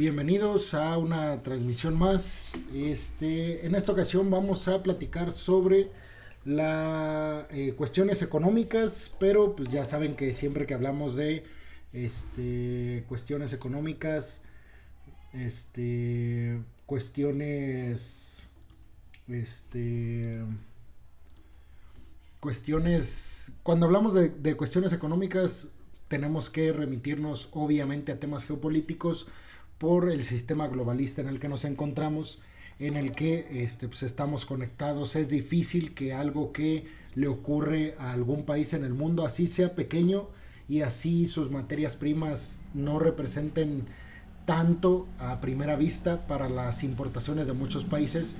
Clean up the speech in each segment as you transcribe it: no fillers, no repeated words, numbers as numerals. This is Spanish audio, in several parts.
Bienvenidos a una transmisión más. En esta ocasión vamos a platicar sobre las cuestiones económicas, pero pues ya saben que siempre que hablamos de cuestiones económicas, cuestiones, cuando hablamos de cuestiones económicas, tenemos que remitirnos obviamente a temas geopolíticos por el sistema globalista en el que nos encontramos, en el que pues estamos conectados. Es difícil que algo que le ocurre a algún país en el mundo, así sea pequeño y así sus materias primas no representen tanto a primera vista para las importaciones de muchos países,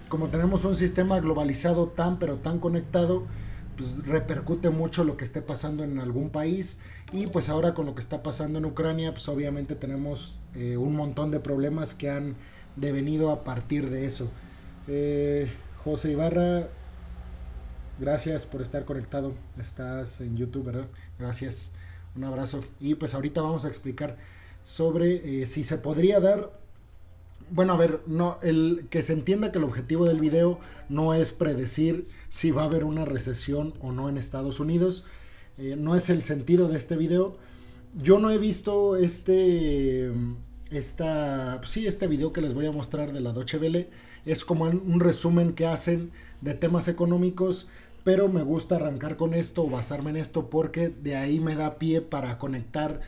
como tenemos un sistema globalizado tan pero tan conectado, pues repercute mucho lo que esté pasando en algún país. Y pues ahora con lo que está pasando en Ucrania, pues obviamente tenemos un montón de problemas que han devenido a partir de eso. José Ibarra, gracias por estar conectado. Estás en YouTube, ¿verdad? Gracias. Un abrazo. Y pues ahorita vamos a explicar sobre si se podría dar. Bueno, a ver, no, que se entienda que el objetivo del video no es predecir si va a haber una recesión o no en Estados Unidos. No es el sentido de este video. Yo no he visto este video que les voy a mostrar de la Deutsche Welle. Es como un resumen que hacen de temas económicos, pero me gusta arrancar con esto, basarme en esto, porque de ahí me da pie para conectar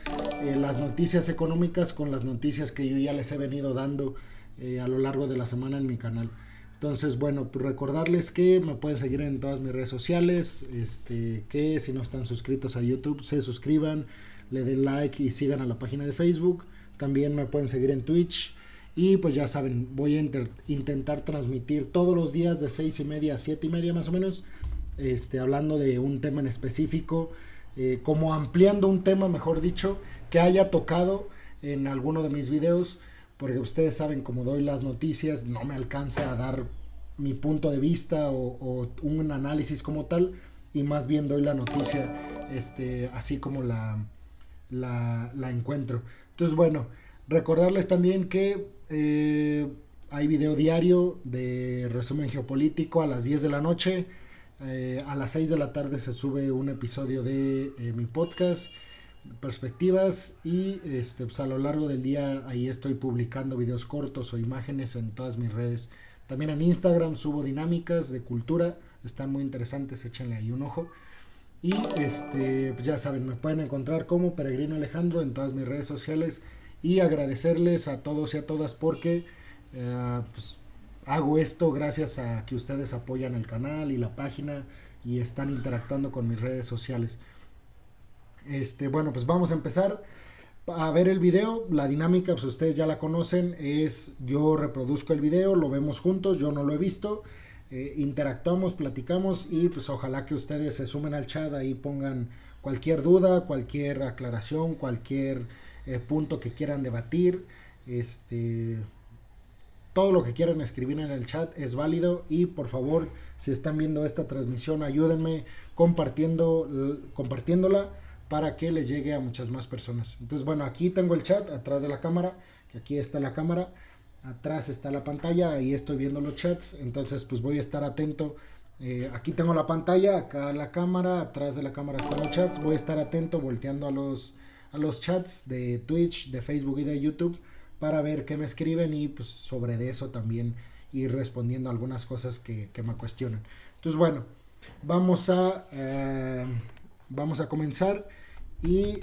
las noticias económicas con las noticias que yo ya les he venido dando a lo largo de la semana en mi canal. Entonces, bueno, pues recordarles que me pueden seguir en todas mis redes sociales, que si no están suscritos a YouTube, se suscriban, le den like y sigan a la página de Facebook. También me pueden seguir en Twitch. Y pues ya saben, voy a intentar transmitir todos los días de 6:30 a 7:30 más o menos, hablando de un tema en específico, como ampliando un tema, mejor dicho, que haya tocado en alguno de mis videos. Porque ustedes saben, como doy las noticias, no me alcanza a dar mi punto de vista o un análisis como tal, y más bien doy la noticia así como la encuentro. Entonces, bueno, recordarles también que hay video diario de resumen geopolítico a las 10 de la noche. A las 6 de la tarde se sube un episodio de mi podcast Perspectivas, y pues a lo largo del día ahí estoy publicando videos cortos o imágenes en todas mis redes. También en Instagram subo dinámicas de cultura, están muy interesantes, échenle ahí un ojo. Y pues ya saben, me pueden encontrar como Peregrino Alejandro en todas mis redes sociales, y agradecerles a todos y a todas porque pues hago esto gracias a que ustedes apoyan el canal y la página y están interactuando con mis redes sociales. Bueno, pues vamos a empezar a ver el video. La dinámica, pues ustedes ya la conocen, es yo reproduzco el video, lo vemos juntos, yo no lo he visto, interactuamos, platicamos, y pues ojalá que ustedes se sumen al chat, ahí pongan cualquier duda, cualquier aclaración, cualquier punto que quieran debatir, todo lo que quieran escribir en el chat es válido. Y por favor, si están viendo esta transmisión, ayúdenme compartiéndola para que les llegue a muchas más personas. Entonces, bueno, aquí tengo el chat atrás de la cámara, que aquí está la cámara, atrás está la pantalla, ahí estoy viendo los chats. Entonces, pues voy a estar atento. Aquí tengo la pantalla, acá la cámara, atrás de la cámara están los chats. Voy a estar atento volteando a los chats de Twitch, de Facebook y de YouTube, para ver qué me escriben, y pues sobre de eso también ir respondiendo algunas cosas que me cuestionan. Entonces, bueno, vamos a comenzar. Y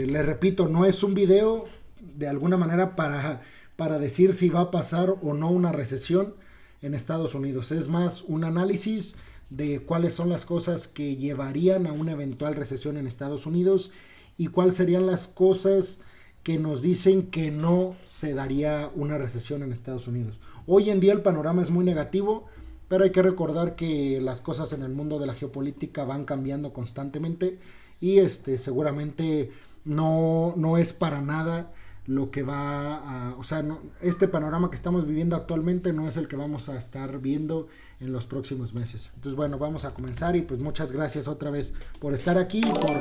les repito, no es un video de alguna manera para decir si va a pasar o no una recesión en Estados Unidos. Es más un análisis de cuáles son las cosas que llevarían a una eventual recesión en Estados Unidos, y cuáles serían las cosas que nos dicen que no se daría una recesión en Estados Unidos. Hoy en día el panorama es muy negativo, pero hay que recordar que las cosas en el mundo de la geopolítica van cambiando constantemente, y seguramente no es para nada lo que va a, o sea, no, este panorama que estamos viviendo actualmente no es el que vamos a estar viendo en los próximos meses. Entonces, bueno, vamos a comenzar y pues muchas gracias otra vez por estar aquí y por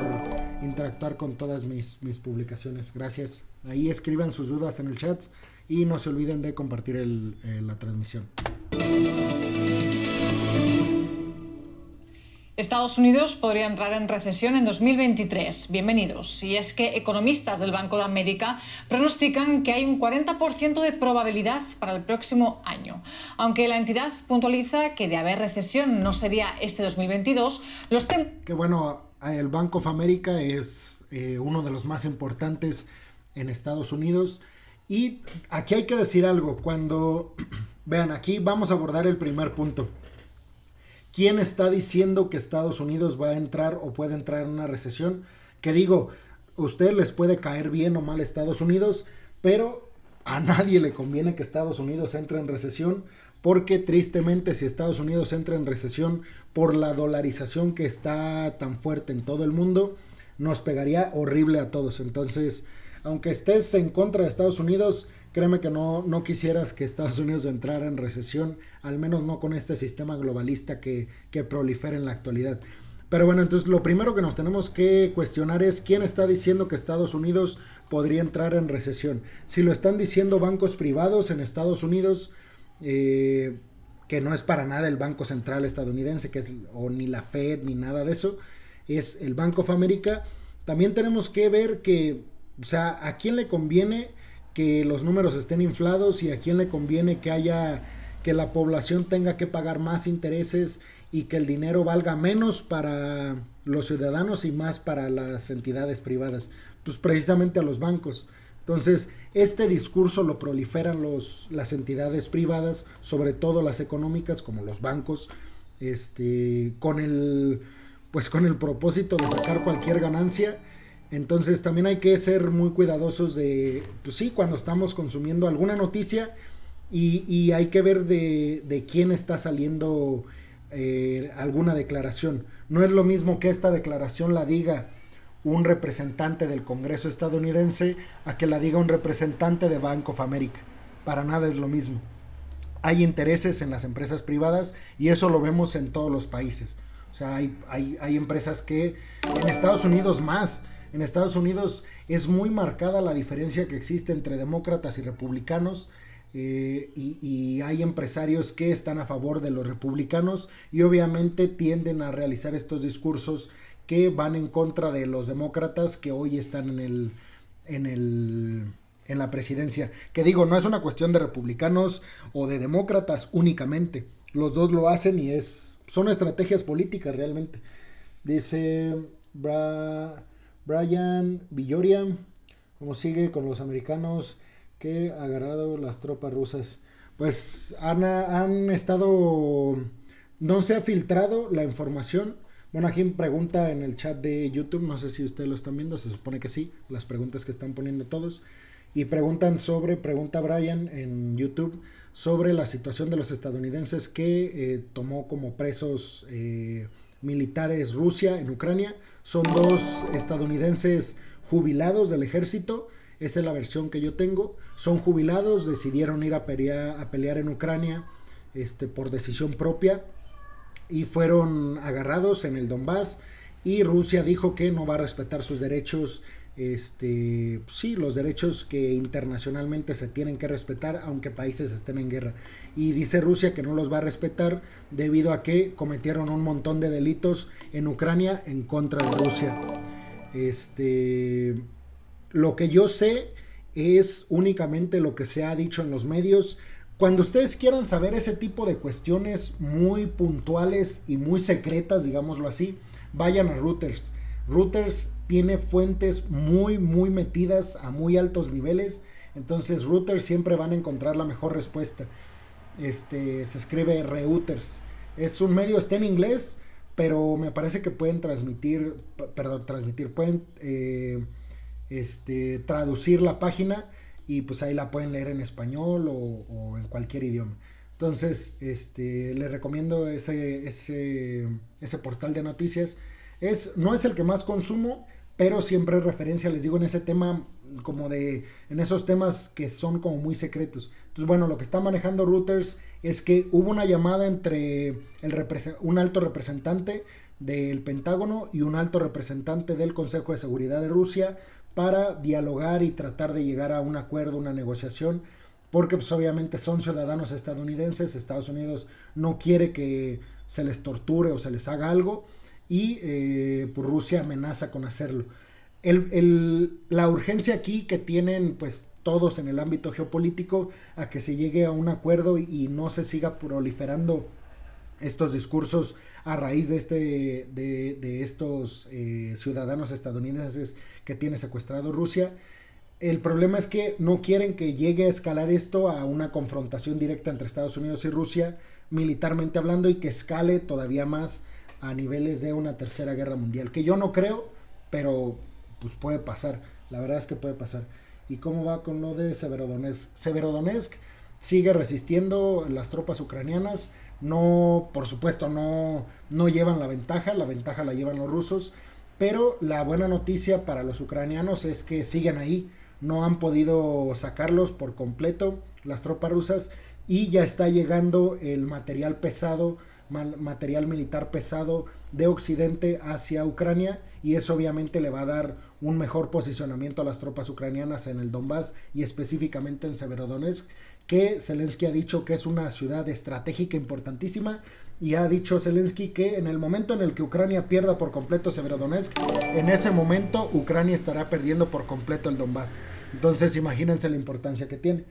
interactuar con todas mis publicaciones. Gracias. Ahí escriban sus dudas en el chat y no se olviden de compartir la transmisión. Estados Unidos podría entrar en recesión en 2023. Bienvenidos. Y es que economistas del Banco de América pronostican que hay un 40% de probabilidad para el próximo año. Aunque la entidad puntualiza que de haber recesión no sería este 2022, que bueno, el Bank of America es uno de los más importantes en Estados Unidos. Y aquí hay que decir algo. Vean, aquí vamos a abordar el primer punto. ¿Quién está diciendo que Estados Unidos va a entrar o puede entrar en una recesión? Que digo, a ustedes les puede caer bien o mal Estados Unidos, pero a nadie le conviene que Estados Unidos entre en recesión, porque tristemente si Estados Unidos entra en recesión por la dolarización que está tan fuerte en todo el mundo, nos pegaría horrible a todos. Entonces, aunque estés en contra de Estados Unidos, créeme que no quisieras que Estados Unidos entrara en recesión, al menos no con este sistema globalista que prolifera en la actualidad. Pero bueno, entonces lo primero que nos tenemos que cuestionar es quién está diciendo que Estados Unidos podría entrar en recesión. Si lo están diciendo bancos privados en Estados Unidos, que no es para nada el Banco Central estadounidense, o ni la Fed ni nada de eso, es el Bank of America. También tenemos que ver que, o sea, a quién le conviene que los números estén inflados y a quién le conviene que la población tenga que pagar más intereses y que el dinero valga menos para los ciudadanos y más para las entidades privadas. Pues precisamente a los bancos. Entonces, este discurso lo proliferan las entidades privadas, sobre todo las económicas como los bancos, con el propósito de sacar cualquier ganancia. Entonces también hay que ser muy cuidadosos de, pues sí, cuando estamos consumiendo alguna noticia y hay que ver de quién está saliendo alguna declaración. No es lo mismo que esta declaración la diga un representante del Congreso estadounidense a que la diga un representante de Bank of America. Para nada es lo mismo. Hay intereses en las empresas privadas y eso lo vemos en todos los países. O sea, hay empresas que en Estados Unidos más. En Estados Unidos es muy marcada la diferencia que existe entre demócratas y republicanos y hay empresarios que están a favor de los republicanos y obviamente tienden a realizar estos discursos que van en contra de los demócratas que hoy están en la presidencia. Que digo, no es una cuestión de republicanos o de demócratas únicamente. Los dos lo hacen y son estrategias políticas realmente. Dice Brian Villoria, ¿cómo sigue con los americanos que ha agarrado las tropas rusas? Pues han estado, no se ha filtrado la información. Bueno, aquí pregunta en el chat de YouTube, no sé si ustedes lo están viendo, se supone que sí, las preguntas que están poniendo todos. Y pregunta Brian en YouTube sobre la situación de los estadounidenses que tomó como presos militares Rusia en Ucrania. Son 2 estadounidenses jubilados del ejército, esa es la versión que yo tengo. Son jubilados, decidieron ir a pelear en Ucrania por decisión propia y fueron agarrados en el Donbass y Rusia dijo que no va a respetar sus derechos, sí, los derechos que internacionalmente se tienen que respetar aunque países estén en guerra. Y dice Rusia que no los va a respetar debido a que cometieron un montón de delitos en Ucrania en contra de Rusia. Lo que yo sé es únicamente lo que se ha dicho en los medios. Cuando ustedes quieran saber ese tipo de cuestiones muy puntuales y muy secretas, digámoslo así, vayan a Reuters. Reuters tiene fuentes muy metidas a muy altos niveles, entonces Reuters siempre van a encontrar la mejor respuesta. Se escribe Reuters. Es un medio, está en inglés, pero me parece que pueden pueden traducir la página y pues ahí la pueden leer en español o en cualquier idioma. Entonces, les recomiendo ese portal de noticias. No es el que más consumo, pero siempre referencia, les digo, en ese tema, en esos temas que son como muy secretos. Entonces, bueno, lo que está manejando Reuters es que hubo una llamada entre un alto representante del Pentágono y un alto representante del Consejo de Seguridad de Rusia para dialogar y tratar de llegar a un acuerdo, una negociación, porque pues obviamente son ciudadanos estadounidenses. Estados Unidos no quiere que se les torture o se les haga algo, y pues Rusia amenaza con hacerlo. La urgencia aquí que tienen pues todos en el ámbito geopolítico a que se llegue a un acuerdo y no se siga proliferando estos discursos a raíz de estos ciudadanos estadounidenses que tiene secuestrado Rusia. El problema es que no quieren que llegue a escalar esto a una confrontación directa entre Estados Unidos y Rusia, militarmente hablando, y que escale todavía más a niveles de una tercera guerra mundial, que yo no creo, pero pues puede pasar. La verdad es que puede pasar. ¿Y cómo va con lo de Severodonetsk? Severodonetsk sigue resistiendo las tropas ucranianas. No, por supuesto, no llevan la ventaja la llevan los rusos, pero la buena noticia para los ucranianos es que siguen ahí. No han podido sacarlos por completo las tropas rusas, y ya está llegando el material pesado, material militar pesado de Occidente hacia Ucrania, y eso obviamente le va a dar un mejor posicionamiento a las tropas ucranianas en el Donbass y específicamente en Severodonetsk, que Zelensky ha dicho que es una ciudad estratégica importantísima, y ha dicho Zelensky que en el momento en el que Ucrania pierda por completo Severodonetsk, en ese momento Ucrania estará perdiendo por completo el Donbass. Entonces imagínense la importancia que tiene.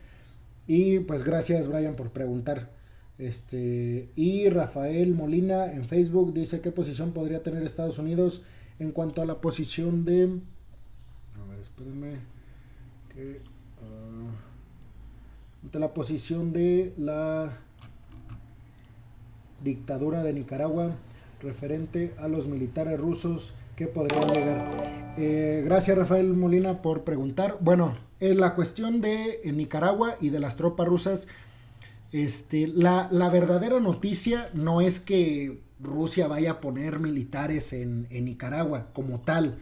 Y pues gracias, Brian, por preguntar. Y Rafael Molina en Facebook dice: ¿qué posición podría tener Estados Unidos en cuanto a la posición de... A ver, espérenme. Ante la posición de la dictadura de Nicaragua referente a los militares rusos que podrían llegar. Gracias, Rafael Molina, por preguntar. Bueno, la cuestión de Nicaragua y de las tropas rusas, la verdadera noticia no es que Rusia vaya a poner militares en Nicaragua como tal.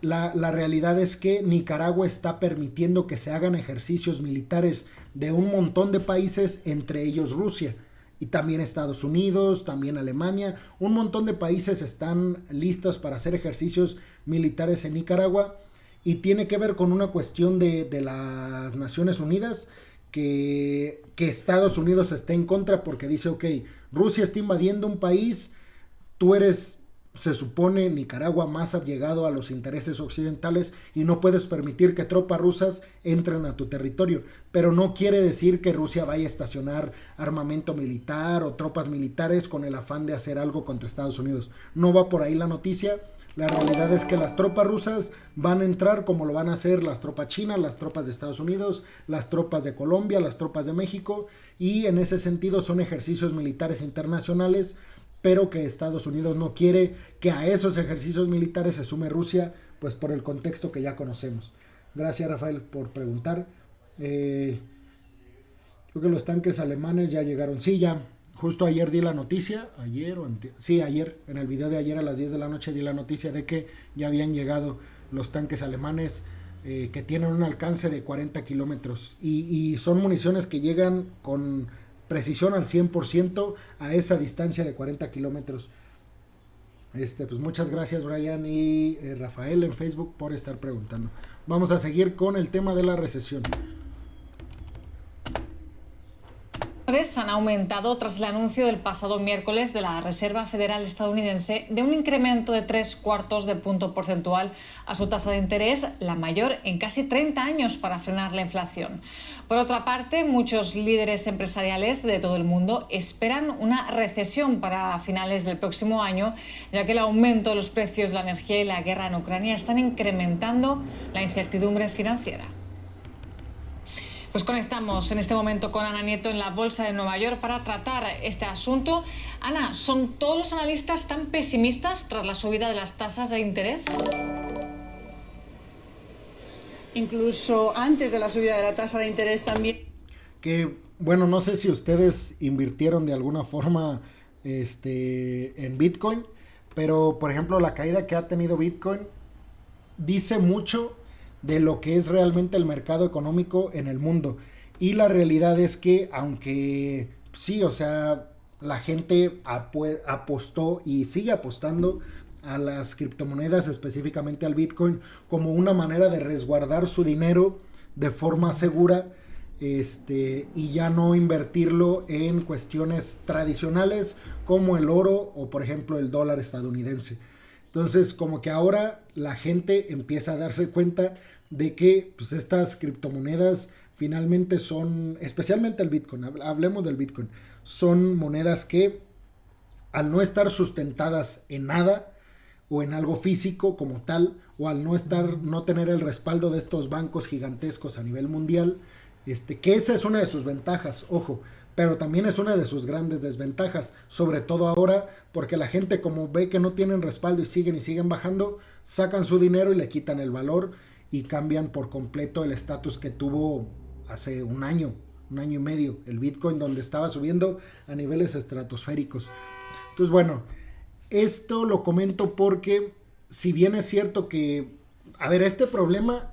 La realidad es que Nicaragua está permitiendo que se hagan ejercicios militares de un montón de países, entre ellos Rusia. Y también Estados Unidos, también Alemania. Un montón de países están listos para hacer ejercicios militares en Nicaragua. Y tiene que ver con una cuestión de las Naciones Unidas, que Estados Unidos está en contra porque dice: ok, Rusia está invadiendo un país, tú eres, se supone, Nicaragua, más allegado a los intereses occidentales, y no puedes permitir que tropas rusas entren a tu territorio. Pero no quiere decir que Rusia vaya a estacionar armamento militar o tropas militares con el afán de hacer algo contra Estados Unidos. No va por ahí la noticia. La realidad es que las tropas rusas van a entrar como lo van a hacer las tropas chinas, las tropas de Estados Unidos, las tropas de Colombia, las tropas de México, y en ese sentido son ejercicios militares internacionales, pero que Estados Unidos no quiere que a esos ejercicios militares se sume Rusia, pues por el contexto que ya conocemos. Gracias, Rafael, por preguntar. Creo que los tanques alemanes ya llegaron. Sí, ya. Justo ayer di la noticia, ayer, en el video de ayer a las 10 de la noche di la noticia de que ya habían llegado los tanques alemanes, que tienen un alcance de 40 kilómetros y son municiones que llegan con precisión al 100% a esa distancia de 40 kilómetros. Pues muchas gracias, Brian y Rafael en Facebook, por estar preguntando. Vamos a seguir con el tema de la recesión. Han aumentado tras el anuncio del pasado miércoles de la Reserva Federal estadounidense de un incremento de 0,75 de punto porcentual a su tasa de interés, la mayor en casi 30 años, para frenar la inflación. Por otra parte, muchos líderes empresariales de todo el mundo esperan una recesión para finales del próximo año, ya que el aumento de los precios de la energía y la guerra en Ucrania están incrementando la incertidumbre financiera. Pues conectamos en este momento con Ana Nieto en la Bolsa de Nueva York para tratar este asunto. Ana, ¿son todos los analistas tan pesimistas tras la subida de las tasas de interés? Incluso antes de la subida de la tasa de interés también. Que, bueno, no sé si ustedes invirtieron de alguna forma en Bitcoin, pero por ejemplo la caída que ha tenido Bitcoin dice mucho de lo que es realmente el mercado económico en el mundo. Y la realidad es que, aunque sí, o sea, la gente apostó y sigue apostando a las criptomonedas, específicamente al Bitcoin, como una manera de resguardar su dinero de forma segura, y ya no invertirlo en cuestiones tradicionales como el oro o por ejemplo el dólar estadounidense. Entonces, como que ahora la gente empieza a darse cuenta de que pues, estas criptomonedas finalmente son, especialmente el Bitcoin, hablemos del Bitcoin, son monedas que al no estar sustentadas en nada o en algo físico como tal, o al no tener el respaldo de estos bancos gigantescos a nivel mundial, que esa es una de sus ventajas, ojo, pero también es una de sus grandes desventajas, sobre todo ahora, porque la gente como ve que no tienen respaldo y siguen bajando, sacan su dinero y le quitan el valor y cambian por completo el estatus que tuvo hace un año y medio, el Bitcoin, donde estaba subiendo a niveles estratosféricos. Entonces, bueno, esto lo comento porque si bien es cierto que, a ver, este problema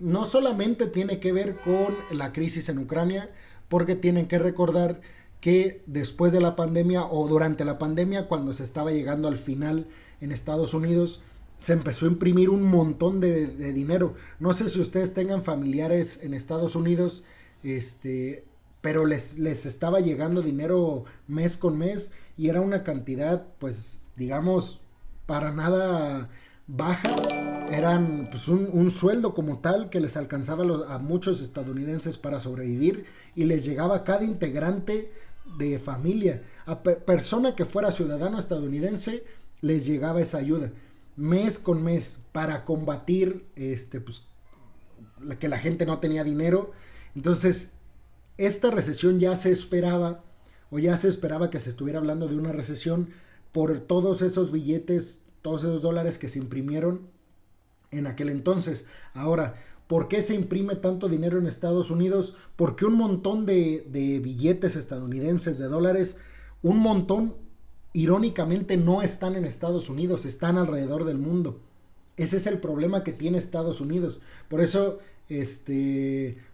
no solamente tiene que ver con la crisis en Ucrania, porque tienen que recordar que después de la pandemia o durante la pandemia, cuando se estaba llegando al final en Estados Unidos, se empezó a imprimir un montón de dinero. No sé si ustedes tengan familiares en Estados Unidos, pero les estaba llegando dinero mes con mes y era una cantidad, pues, digamos, para nada baja. Eran pues, un sueldo como tal que les alcanzaba a muchos estadounidenses para sobrevivir y les llegaba a cada integrante de familia. A persona que fuera ciudadano estadounidense les llegaba esa ayuda mes con mes para combatir pues, que la gente no tenía dinero. Entonces esta recesión ya se esperaba, o ya se esperaba que se estuviera hablando de una recesión por todos esos billetes, todos esos dólares que se imprimieron en aquel entonces. Ahora, ¿por qué se imprime tanto dinero en Estados Unidos? Porque un montón de billetes estadounidenses de dólares, un montón, irónicamente, no están en Estados Unidos, están alrededor del mundo. Ese es el problema que tiene Estados Unidos. Por eso, o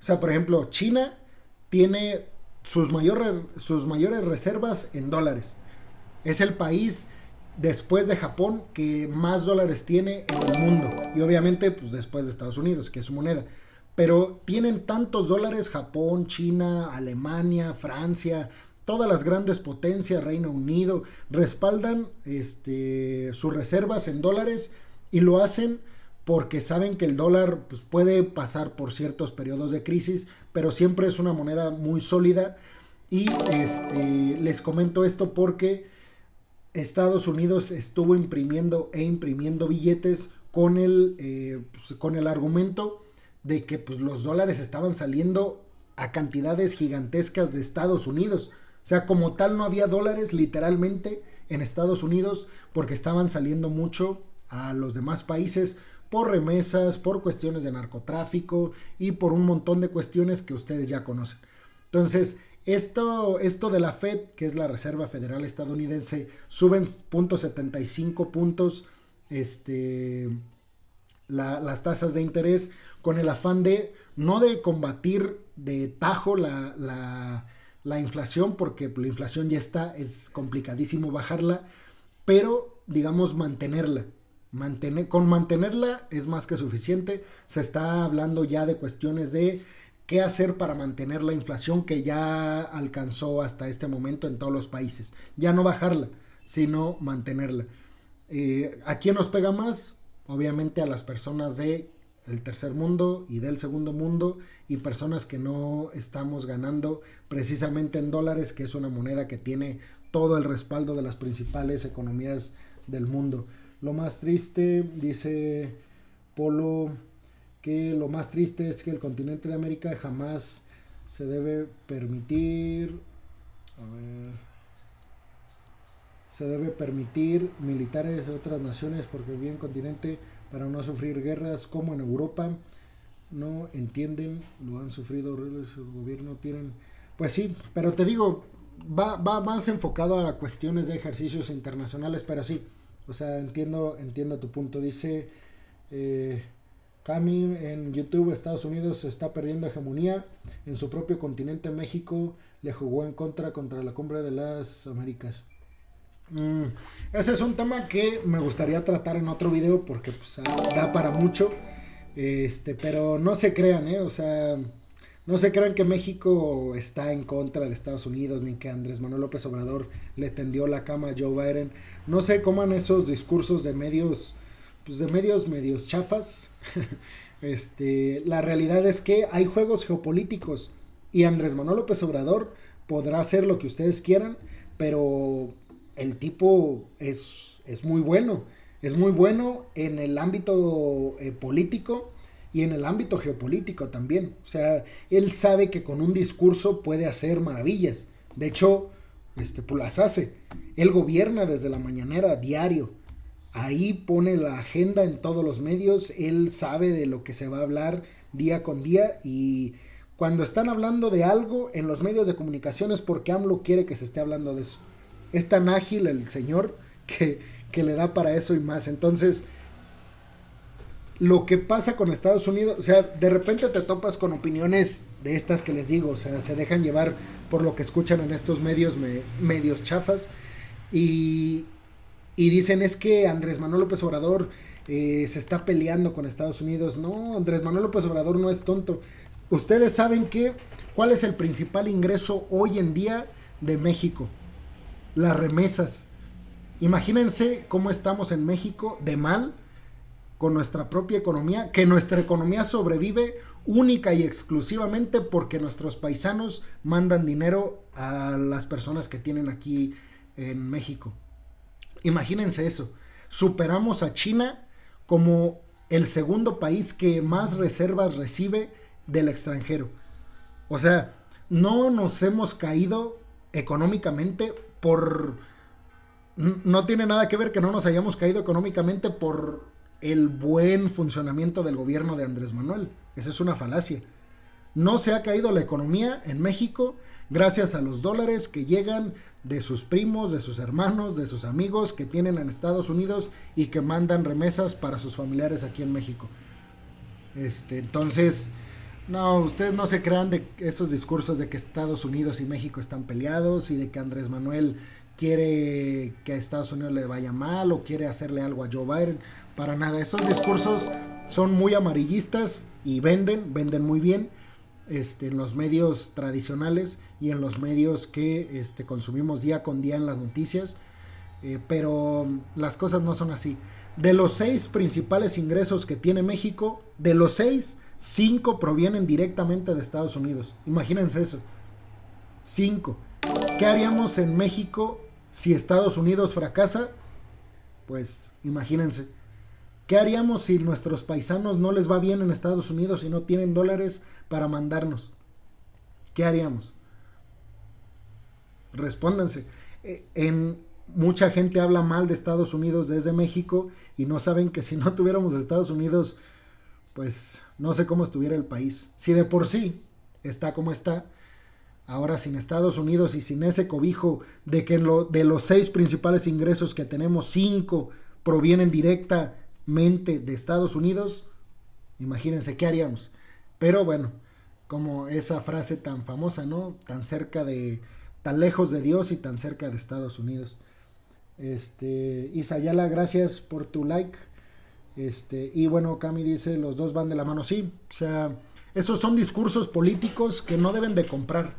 sea, por ejemplo, China tiene sus mayores reservas en dólares. Es el país después de Japón que más dólares tiene en el mundo. Y obviamente, pues después de Estados Unidos, que es su moneda. Pero tienen tantos dólares Japón, China, Alemania, Francia, todas las grandes potencias, Reino Unido, respaldan sus reservas en dólares y lo hacen porque saben que el dólar pues, puede pasar por ciertos periodos de crisis, pero siempre es una moneda muy sólida. Y les comento esto porque Estados Unidos estuvo imprimiendo billetes con el argumento de que pues, los dólares estaban saliendo a cantidades gigantescas de Estados Unidos. O sea, como tal no había dólares literalmente en Estados Unidos porque estaban saliendo mucho a los demás países por remesas, por cuestiones de narcotráfico y por un montón de cuestiones que ustedes ya conocen. Entonces, esto de la Fed, que es la Reserva Federal Estadounidense, suben 0.75 puntos las tasas de interés con el afán de no de combatir de tajo la inflación, porque la inflación ya está, es complicadísimo bajarla, pero digamos mantenerla. Con mantenerla es más que suficiente. Se está hablando ya de cuestiones de qué hacer para mantener la inflación que ya alcanzó hasta este momento en todos los países. Ya no bajarla, sino mantenerla. ¿A quién nos pega más? Obviamente a las personas del tercer mundo y del segundo mundo y personas que no estamos ganando precisamente en dólares, que es una moneda que tiene todo el respaldo de las principales economías del mundo. Lo más triste, dice Polo, que lo más triste es que el continente de América jamás se debe permitir, militares de otras naciones porque el bien continente para no sufrir guerras como en Europa. No entienden, lo han sufrido horribles, el gobierno tienen... Pues sí, pero te digo, va más enfocado a cuestiones de ejercicios internacionales, pero sí, o sea, entiendo tu punto. Dice Cami en YouTube, Estados Unidos está perdiendo hegemonía en su propio continente. México le jugó en contra la cumbre de las Américas. Ese es un tema que me gustaría tratar en otro video porque pues, da para mucho. Pero no se crean, o sea, no se crean que México está en contra de Estados Unidos ni que Andrés Manuel López Obrador le tendió la cama a Joe Biden. No se coman esos discursos de medios, pues de medios chafas. La realidad es que hay juegos geopolíticos y Andrés Manuel López Obrador podrá hacer lo que ustedes quieran, pero el tipo es muy bueno. Es muy bueno en el ámbito político y en el ámbito geopolítico también. O sea, él sabe que con un discurso puede hacer maravillas. De hecho, pues las hace. Él gobierna desde la mañanera diario. Ahí pone la agenda en todos los medios. Él sabe de lo que se va a hablar día con día. Y cuando están hablando de algo en los medios de comunicación es porque AMLO quiere que se esté hablando de eso. Es tan ágil el señor que le da para eso y más. Entonces, lo que pasa con Estados Unidos, o sea, de repente te topas con opiniones de estas que les digo, o sea, se dejan llevar por lo que escuchan en estos medios chafas y dicen es que Andrés Manuel López Obrador se está peleando con Estados Unidos. No, Andrés Manuel López Obrador no es tonto. Ustedes saben ¿cuál es el principal ingreso hoy en día de México? Las remesas. Imagínense cómo estamos en México de mal con nuestra propia economía, que nuestra economía sobrevive única y exclusivamente porque nuestros paisanos mandan dinero a las personas que tienen aquí en México. Imagínense eso. Superamos a China como el segundo país que más reservas recibe del extranjero. O sea, no nos hemos caído económicamente no tiene nada que ver que no nos hayamos caído económicamente por el buen funcionamiento del gobierno de Andrés Manuel. Esa es una falacia. No se ha caído la economía en México gracias a los dólares que llegan de sus primos, de sus hermanos, de sus amigos que tienen en Estados Unidos y que mandan remesas para sus familiares aquí en México. Entonces, no, ustedes no se crean de esos discursos de que Estados Unidos y México están peleados y de que Andrés Manuel quiere que a Estados Unidos le vaya mal o quiere hacerle algo a Joe Biden. Para nada, esos discursos son muy amarillistas y venden muy bien en los medios tradicionales y en los medios que consumimos día con día en las noticias, pero las cosas no son así. De los 6 principales ingresos que tiene México, de los 6, 5 provienen directamente de Estados Unidos. Imagínense eso. 5. ¿Qué haríamos en México si Estados Unidos fracasa? Pues imagínense. ¿Qué haríamos si nuestros paisanos no les va bien en Estados Unidos y no tienen dólares para mandarnos? ¿Qué haríamos? Respóndanse. Mucha gente habla mal de Estados Unidos desde México y no saben que si no tuviéramos Estados Unidos, pues no sé cómo estuviera el país. Si de por sí está como está, ahora sin Estados Unidos y sin ese cobijo de que de los 6 principales ingresos que tenemos, 5 provienen directamente de Estados Unidos, imagínense qué haríamos. Pero bueno, como esa frase tan famosa, ¿no? Tan lejos de Dios y tan cerca de Estados Unidos. Isayala, gracias por tu like. Y bueno, Cami dice, los dos van de la mano. Sí, o sea, esos son discursos políticos que no deben de comprar.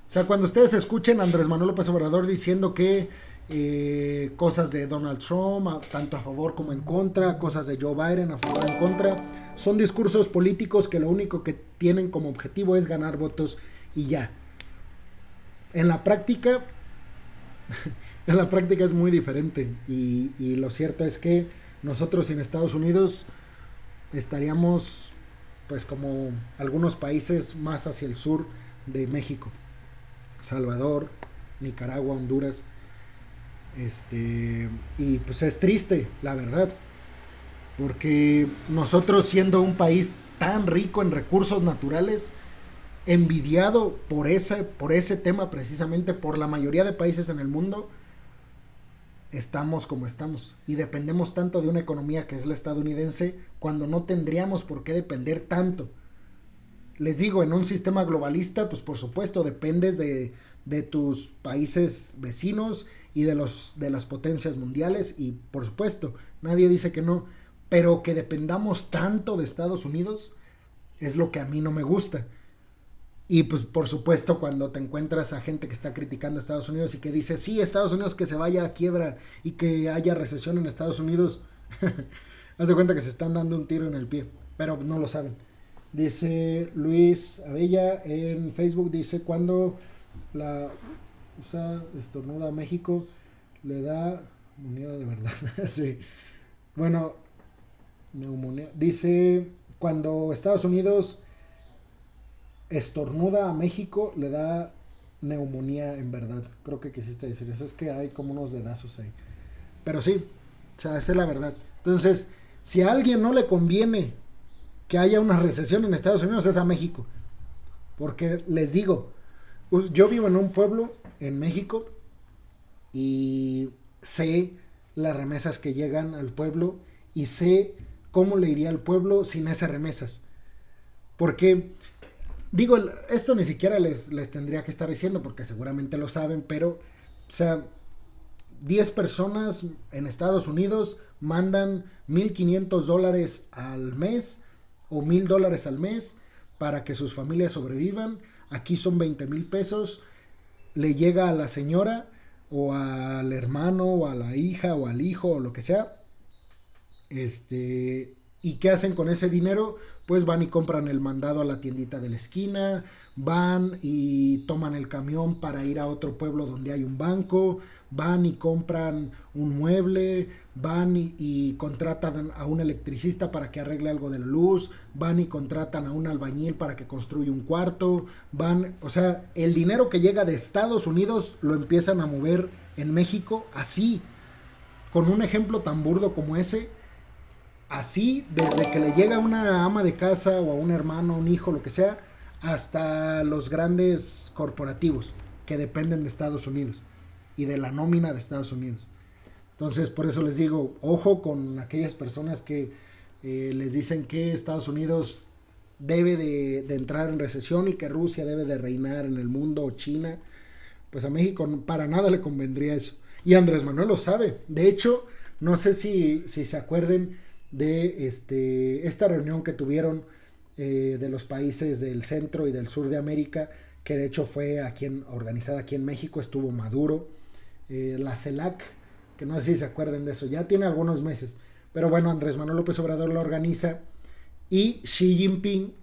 O sea, cuando ustedes escuchen a Andrés Manuel López Obrador diciendo que cosas de Donald Trump, tanto a favor como en contra, cosas de Joe Biden a favor o en contra, son discursos políticos que lo único que tienen como objetivo es ganar votos y ya. En la práctica es muy diferente y lo cierto es que nosotros en Estados Unidos estaríamos pues como algunos países más hacia el sur de México, Salvador, Nicaragua, Honduras, y pues es triste, la verdad, porque nosotros siendo un país tan rico en recursos naturales, envidiado por ese tema precisamente por la mayoría de países en el mundo, estamos como estamos y dependemos tanto de una economía que es la estadounidense cuando no tendríamos por qué depender tanto. Les digo, en un sistema globalista, pues por supuesto dependes de tus países vecinos y de las potencias mundiales, y por supuesto, nadie dice que no, pero que dependamos tanto de Estados Unidos es lo que a mí no me gusta. Y pues por supuesto cuando te encuentras a gente que está criticando a Estados Unidos y que dice, sí, Estados Unidos que se vaya a quiebra y que haya recesión en Estados Unidos, haz de cuenta que se están dando un tiro en el pie, pero no lo saben. Dice Luis Abella en Facebook, dice, cuando la USA estornuda a México, le da neumonía de verdad. Sí. Bueno, neumonía. Dice, cuando Estados Unidos estornuda a México, le da neumonía en verdad. Creo que quisiste decir eso. Es que hay como unos dedazos ahí. Pero sí, o sea, esa es la verdad. Entonces, si a alguien no le conviene que haya una recesión en Estados Unidos, es a México. Porque les digo, yo vivo en un pueblo en México y sé las remesas que llegan al pueblo y sé cómo le iría al pueblo sin esas remesas. Porque, digo, esto ni siquiera les tendría que estar diciendo porque seguramente lo saben, pero, o sea, 10 personas en Estados Unidos mandan $1,500 al mes o $1,000 al mes para que sus familias sobrevivan. Aquí son 20,000 pesos, le llega a la señora o al hermano o a la hija o al hijo o lo que sea. ¿Y qué hacen con ese dinero? Pues van y compran el mandado a la tiendita de la esquina, van y toman el camión para ir a otro pueblo donde hay un banco, van y compran un mueble, van y contratan a un electricista para que arregle algo de la luz, van y contratan a un albañil para que construya un cuarto, o sea, el dinero que llega de Estados Unidos lo empiezan a mover en México así, con un ejemplo tan burdo como ese. Así, desde que le llega a una ama de casa o a un hermano, un hijo, lo que sea, hasta los grandes corporativos que dependen de Estados Unidos y de la nómina de Estados Unidos. Entonces, por eso les digo, ojo con aquellas personas que les dicen que Estados Unidos debe de entrar en recesión y que Rusia debe de reinar en el mundo o China. Pues a México para nada le convendría eso. Y Andrés Manuel lo sabe. De hecho, no sé si se acuerden de esta reunión que tuvieron de los países del centro y del sur de América, que de hecho fue organizada aquí en México. Estuvo Maduro, la CELAC, que no sé si se acuerdan de eso, ya tiene algunos meses, pero bueno, Andrés Manuel López Obrador la organiza y Xi Jinping,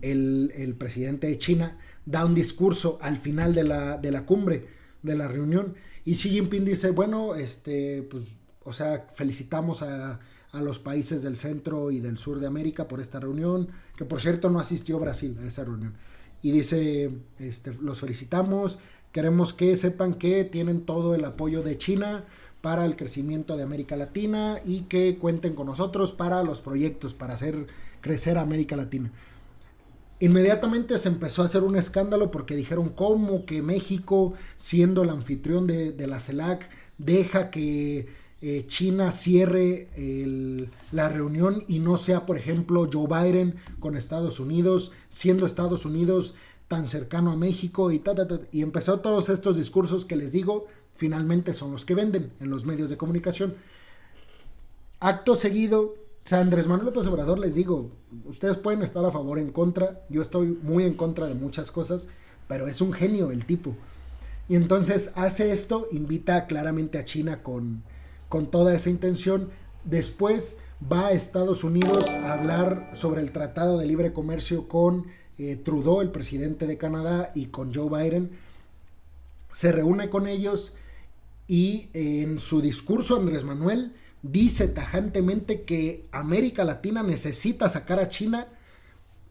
el presidente de China, da un discurso al final de la cumbre, de la reunión, y Xi Jinping dice, bueno, pues, o sea, felicitamos a los países del centro y del sur de América por esta reunión, que por cierto no asistió Brasil a esa reunión, y dice, los felicitamos, queremos que sepan que tienen todo el apoyo de China para el crecimiento de América Latina y que cuenten con nosotros para los proyectos, para hacer crecer a América Latina. Inmediatamente se empezó a hacer un escándalo porque dijeron cómo que México, siendo el anfitrión de la CELAC, deja que China cierre la reunión y no sea, por ejemplo, Joe Biden con Estados Unidos, siendo Estados Unidos tan cercano a México y y empezó todos estos discursos que les digo, finalmente son los que venden en los medios de comunicación. Acto seguido, o sea, Andrés Manuel López Obrador, les digo, ustedes pueden estar a favor o en contra, yo estoy muy en contra de muchas cosas, pero es un genio el tipo. Y entonces hace esto, invita claramente a China con toda esa intención. Después va a Estados Unidos a hablar sobre el Tratado de Libre Comercio con Trudeau, el presidente de Canadá, y con Joe Biden. Se reúne con ellos y en su discurso Andrés Manuel dice tajantemente que América Latina necesita sacar a China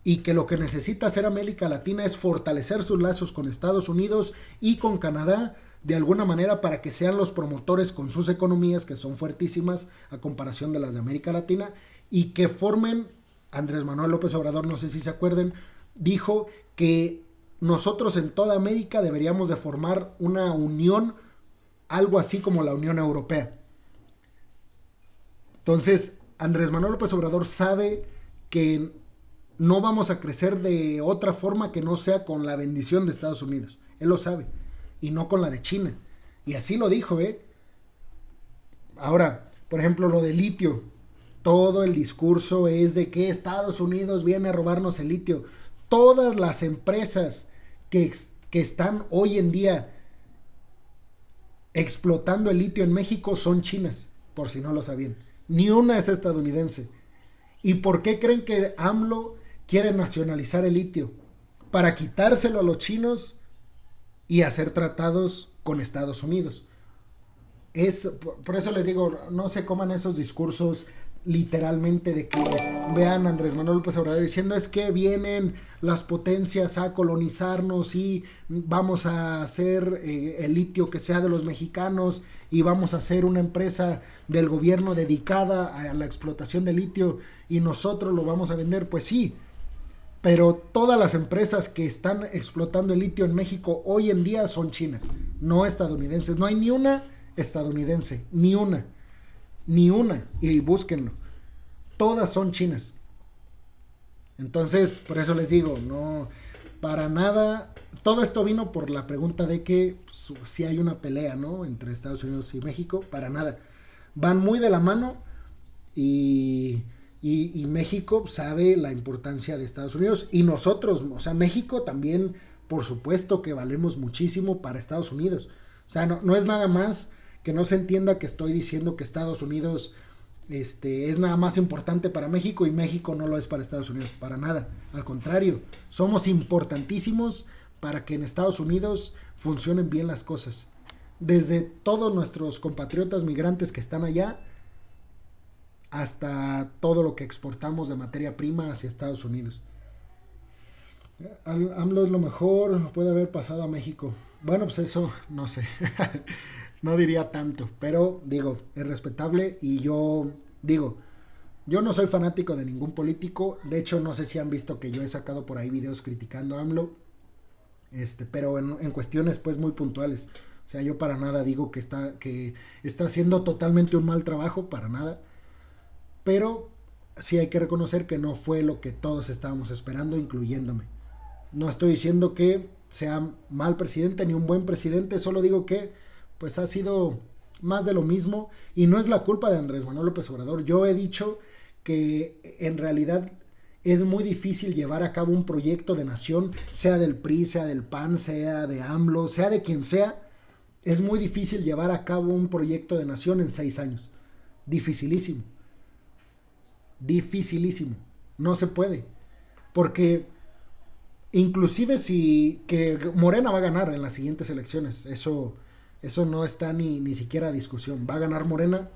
y que lo que necesita hacer América Latina es fortalecer sus lazos con Estados Unidos y con Canadá de alguna manera para que sean los promotores con sus economías, que son fuertísimas a comparación de las de América Latina, y que formen. Andrés Manuel López Obrador, no sé si se acuerden, dijo que nosotros en toda América deberíamos de formar una unión algo así como la Unión Europea. Entonces, Andrés Manuel López Obrador sabe que no vamos a crecer de otra forma que no sea con la bendición de Estados Unidos. Él lo sabe. Y no con la de China. Y así lo dijo, ¿eh? Ahora, por ejemplo, lo del litio. Todo el discurso es de que Estados Unidos viene a robarnos el litio. Todas las empresas que están hoy en día explotando el litio en México son chinas, por si no lo sabían. Ni una es estadounidense. ¿Y por qué creen que AMLO quiere nacionalizar el litio? Para quitárselo a los chinos y hacer tratados con Estados Unidos. Por eso les digo, no se coman esos discursos literalmente de que vean a Andrés Manuel López Obrador diciendo es que vienen las potencias a colonizarnos y vamos a hacer el litio que sea de los mexicanos y vamos a hacer una empresa del gobierno dedicada a la explotación de litio y nosotros lo vamos a vender. Pues sí, pero todas las empresas que están explotando el litio en México hoy en día son chinas, no estadounidenses. No hay ni una estadounidense, ni una, y búsquenlo. Todas son chinas. Entonces, por eso les digo, no, para nada. Todo esto vino por la pregunta de que si hay una pelea, ¿no? Entre Estados Unidos y México, para nada. Van muy de la mano y México sabe la importancia de Estados Unidos y nosotros, o sea, México también, por supuesto que valemos muchísimo para Estados Unidos. O sea, no es nada más que no se entienda que estoy diciendo que Estados Unidos es nada más importante para México y México no lo es para Estados Unidos, para nada. Al contrario, somos importantísimos para que en Estados Unidos funcionen bien las cosas. Desde todos nuestros compatriotas migrantes que están allá, hasta todo lo que exportamos de materia prima hacia Estados Unidos. AMLO es lo mejor, no puede haber pasado a México. Bueno, pues eso, no sé. No diría tanto, pero digo, es respetable y yo no soy fanático de ningún político. De hecho, no sé si han visto que yo he sacado por ahí videos criticando a AMLO, pero en cuestiones pues muy puntuales. O sea, yo para nada digo que está haciendo totalmente un mal trabajo, para nada. Pero sí hay que reconocer que no fue lo que todos estábamos esperando, incluyéndome. No estoy diciendo que sea mal presidente ni un buen presidente, solo digo que pues ha sido más de lo mismo y no es la culpa de Andrés Manuel López Obrador. Yo he dicho que en realidad es muy difícil llevar a cabo un proyecto de nación, sea del PRI, sea del PAN, sea de AMLO, sea de quien sea. Es muy difícil llevar a cabo un proyecto de nación en 6 años. Dificilísimo. Dificilísimo. No se puede. Porque inclusive que Morena va a ganar en las siguientes elecciones, eso no está ni siquiera a discusión. Va a ganar Morena.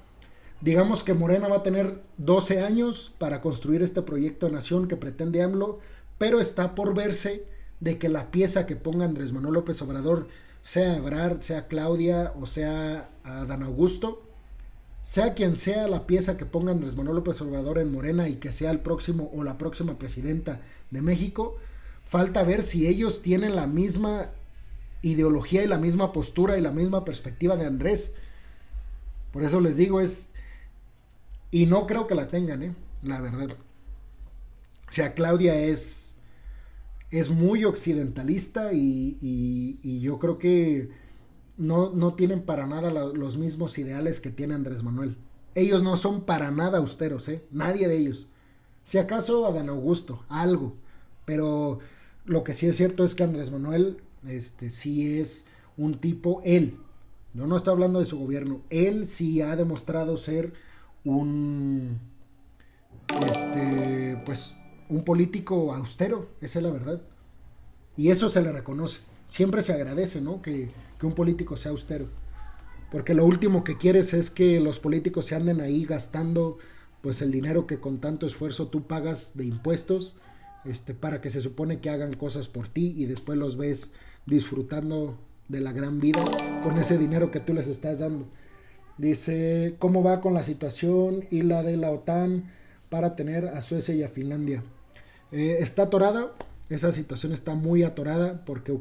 Digamos que Morena va a tener 12 años para construir este proyecto de nación que pretende AMLO, pero está por verse de que la pieza que ponga Andrés Manuel López Obrador, sea Ebrard, sea Claudia o sea Adán Augusto, sea quien sea la pieza que ponga Andrés Manuel López Obrador en Morena y que sea el próximo o la próxima presidenta de México, falta ver si ellos tienen la misma ideología y la misma postura y la misma perspectiva de Andrés. Por eso les digo, y no creo que la tengan, la verdad. O sea, Claudia es muy occidentalista y yo creo que no tienen para nada los mismos ideales que tiene Andrés Manuel. Ellos no son para nada austeros, nadie de ellos. Si acaso Adán Augusto, algo, pero lo que sí es cierto es que Andrés Manuel sí es un tipo, yo no estoy hablando de su gobierno, él sí ha demostrado ser un político austero, esa es la verdad, y eso se le reconoce, siempre se agradece, ¿no? que un político sea austero, porque lo último que quieres es que los políticos se anden ahí gastando pues el dinero que con tanto esfuerzo tú pagas de impuestos, para que se supone que hagan cosas por ti y después los ves disfrutando de la gran vida con ese dinero que tú les estás dando. Dice, ¿cómo va con la situación y la de la OTAN para tener a Suecia y a Finlandia? Está atorada, esa situación está muy atorada porque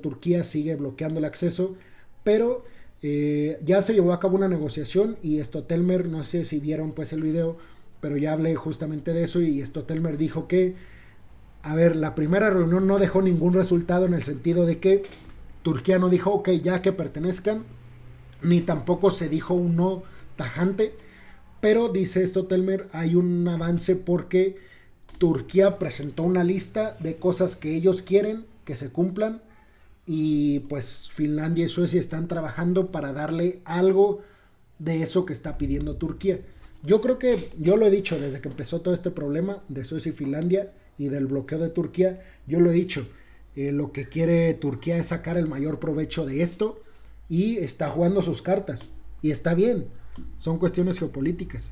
Turquía sigue bloqueando el acceso, pero Ya se llevó a cabo una negociación y Stotelmer, no sé si vieron pues el video, pero ya hablé justamente de eso y Stotelmer dijo que, a ver, la primera reunión no dejó ningún resultado en el sentido de que Turquía no dijo, ok, ya que pertenezcan, ni tampoco se dijo un no tajante, pero dice Stotelmer, hay un avance porque Turquía presentó una lista de cosas que ellos quieren que se cumplan y pues Finlandia y Suecia están trabajando para darle algo de eso que está pidiendo Turquía. Yo creo que, yo lo he dicho desde que empezó todo este problema de Suecia y Finlandia y del bloqueo de Turquía, yo lo he dicho, lo que quiere Turquía es sacar el mayor provecho de esto y está jugando sus cartas y está bien, son cuestiones geopolíticas.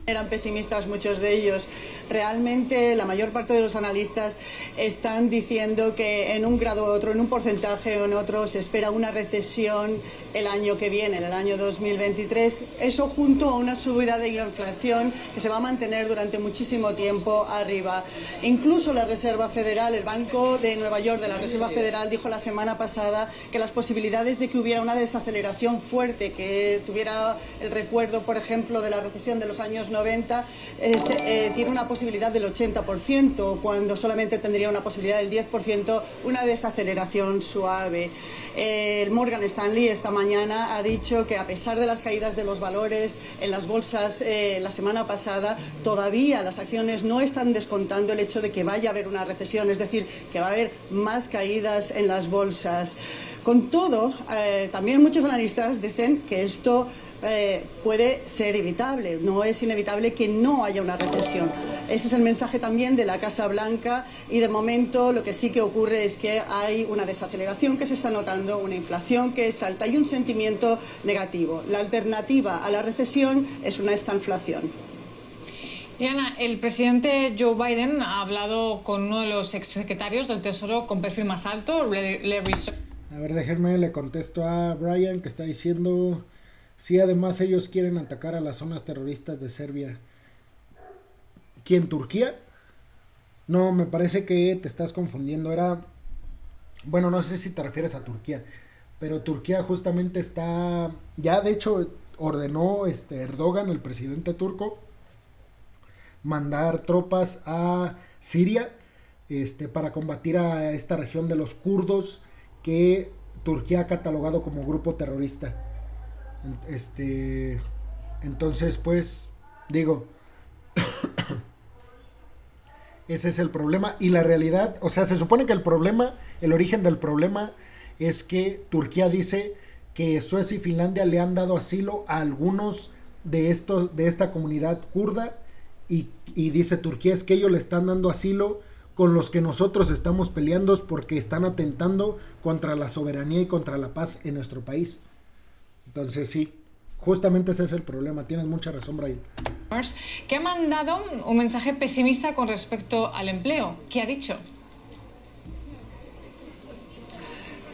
Eran pesimistas muchos de ellos. Realmente la mayor parte de los analistas están diciendo que en un grado u otro, en un porcentaje o en otro, se espera una recesión el año que viene, en el año 2023. Eso junto a una subida de la inflación que se va a mantener durante muchísimo tiempo arriba. Incluso la Reserva Federal, el Banco de Nueva York de la Reserva Federal, dijo la semana pasada que las posibilidades de que hubiera una desaceleración fuerte, que tuviera el recuerdo, por ejemplo, de la recesión de los años 90, tiene una posibilidad del 80%, cuando solamente tendría una posibilidad del 10%, una desaceleración suave. El Morgan Stanley esta mañana ha dicho que a pesar de las caídas de los valores en las bolsas la semana pasada, todavía las acciones no están descontando el hecho de que vaya a haber una recesión, es decir, que va a haber más caídas en las bolsas. Con todo, también muchos analistas dicen que esto puede ser evitable, no es inevitable que no haya una recesión. Ese es el mensaje también de la Casa Blanca y de momento lo que sí que ocurre es que hay una desaceleración que se está notando, una inflación que es alta y un sentimiento negativo. La alternativa a la recesión es una estanflación. Y Ana, el presidente Joe Biden ha hablado con uno de los exsecretarios del Tesoro con perfil más alto, Larry Summers. A ver, déjenme, le contesto a Brian que está diciendo... Sí, además ellos quieren atacar a las zonas terroristas de Serbia. ¿Quién? ¿Turquía? No, me parece que te estás confundiendo. Era... Bueno, no sé si te refieres a Turquía. Pero Turquía justamente está... Ya de hecho ordenó Erdogan, el presidente turco, mandar tropas a Siria para combatir a esta región de los kurdos que Turquía ha catalogado como grupo terrorista. Entonces pues digo ese es el problema y la realidad, o sea, se supone que el origen del problema es que Turquía dice que Suecia y Finlandia le han dado asilo a algunos de esta comunidad kurda y dice Turquía es que ellos le están dando asilo con los que nosotros estamos peleando porque están atentando contra la soberanía y contra la paz en nuestro país. Entonces sí, justamente ese es el problema. Tienes mucha razón, Brian. Que ha mandado un mensaje pesimista con respecto al empleo. ¿Qué ha dicho?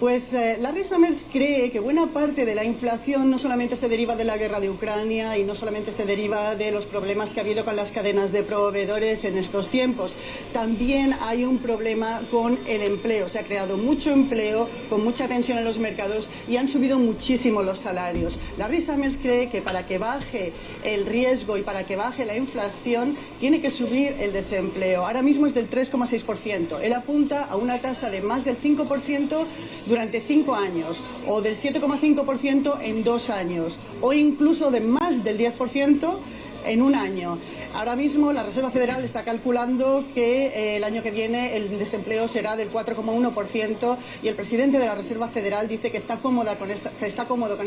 Pues Larry Summers cree que buena parte de la inflación no solamente se deriva de la guerra de Ucrania y no solamente se deriva de los problemas que ha habido con las cadenas de proveedores en estos tiempos. También hay un problema con el empleo. Se ha creado mucho empleo, con mucha tensión en los mercados y han subido muchísimo los salarios. Larry Summers cree que para que baje el riesgo y para que baje la inflación tiene que subir el desempleo. Ahora mismo es del 3,6%. Él apunta a una tasa de más del 5% durante 5 años, o del 7,5% en 2 años, o incluso de más del 10% en un año. Ahora mismo la Reserva Federal está calculando que el año que viene el desempleo será del 4,1% y el presidente de la Reserva Federal dice que está cómodo con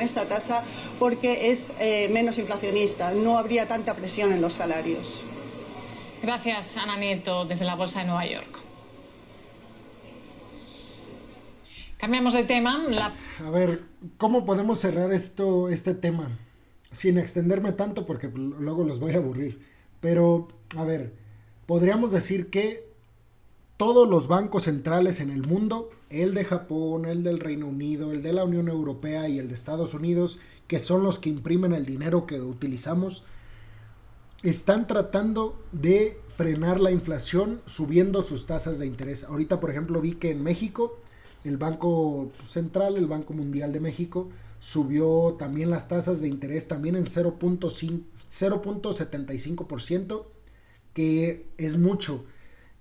esta tasa porque es menos inflacionista, no habría tanta presión en los salarios. Gracias, Ana Nieto, desde la Bolsa de Nueva York. Cambiamos de tema. A ver, ¿cómo podemos cerrar este tema? Sin extenderme tanto porque luego los voy a aburrir. Pero, a ver, podríamos decir que todos los bancos centrales en el mundo, el de Japón, el del Reino Unido, el de la Unión Europea y el de Estados Unidos, que son los que imprimen el dinero que utilizamos, están tratando de frenar la inflación subiendo sus tasas de interés. Ahorita, por ejemplo, vi que en México el Banco Central, el Banco Mundial de México, subió también las tasas de interés también en 0.75%, que es mucho.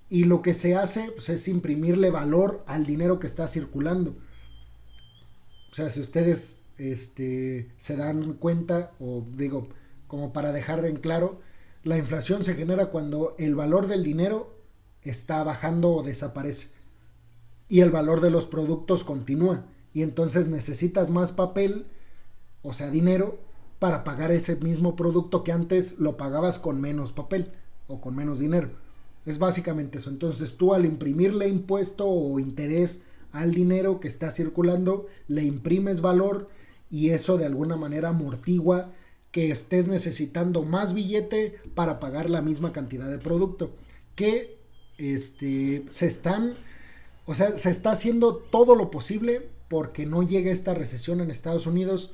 Y lo que se hace pues, es imprimirle valor al dinero que está circulando. O sea, si ustedes se dan cuenta, o digo, como para dejar en claro, la inflación se genera cuando el valor del dinero está bajando o desaparece. Y el valor de los productos continúa. Y entonces necesitas más papel, o sea, dinero, para pagar ese mismo producto que antes lo pagabas con menos papel o con menos dinero. Es básicamente eso. Entonces tú, al imprimirle impuesto o interés al dinero que está circulando, le imprimes valor, y eso de alguna manera amortigua que estés necesitando más billete para pagar la misma cantidad de producto. Que se está haciendo todo lo posible porque no llegue esta recesión en Estados Unidos,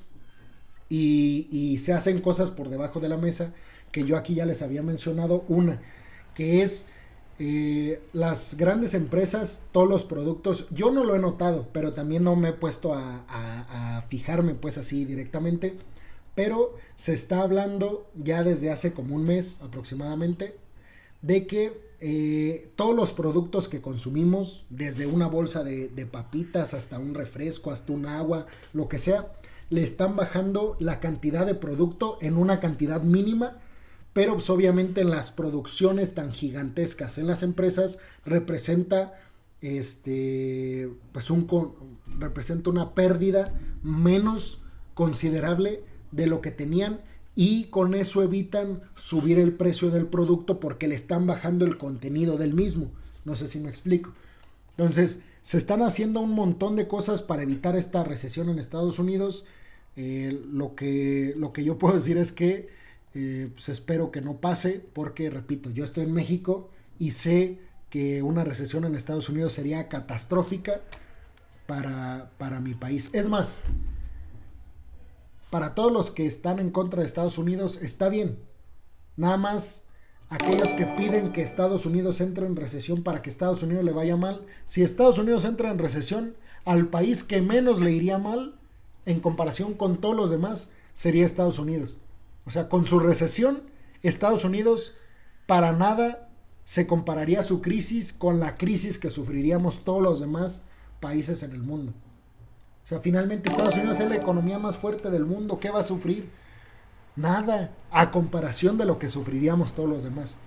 y se hacen cosas por debajo de la mesa que yo aquí ya les había mencionado. Una, que es las grandes empresas, todos los productos, yo no lo he notado, pero también no me he puesto a fijarme pues así directamente, pero se está hablando ya desde hace como un mes aproximadamente de que todos los productos que consumimos, desde una bolsa de papitas hasta un refresco, hasta un agua, lo que sea, le están bajando la cantidad de producto en una cantidad mínima. Pero pues, obviamente en las producciones tan gigantescas en las empresas representa representa una pérdida menos considerable de lo que tenían, y con eso evitan subir el precio del producto porque le están bajando el contenido del mismo. No sé si me explico. Entonces se están haciendo un montón de cosas para evitar esta recesión en Estados Unidos. Lo que yo puedo decir es que pues espero que no pase, porque repito, yo estoy en México y sé que una recesión en Estados Unidos sería catastrófica para mi país. Es más, para todos los que están en contra de Estados Unidos está bien. Nada más aquellos que piden que Estados Unidos entre en recesión para que Estados Unidos le vaya mal. Si Estados Unidos entra en recesión, al país que menos le iría mal en comparación con todos los demás sería Estados Unidos. O sea, con su recesión, Estados Unidos para nada se compararía su crisis con la crisis que sufriríamos todos los demás países en el mundo. O sea, finalmente Estados Unidos es la economía más fuerte del mundo. ¿Qué va a sufrir? Nada, a comparación de lo que sufriríamos todos los demás.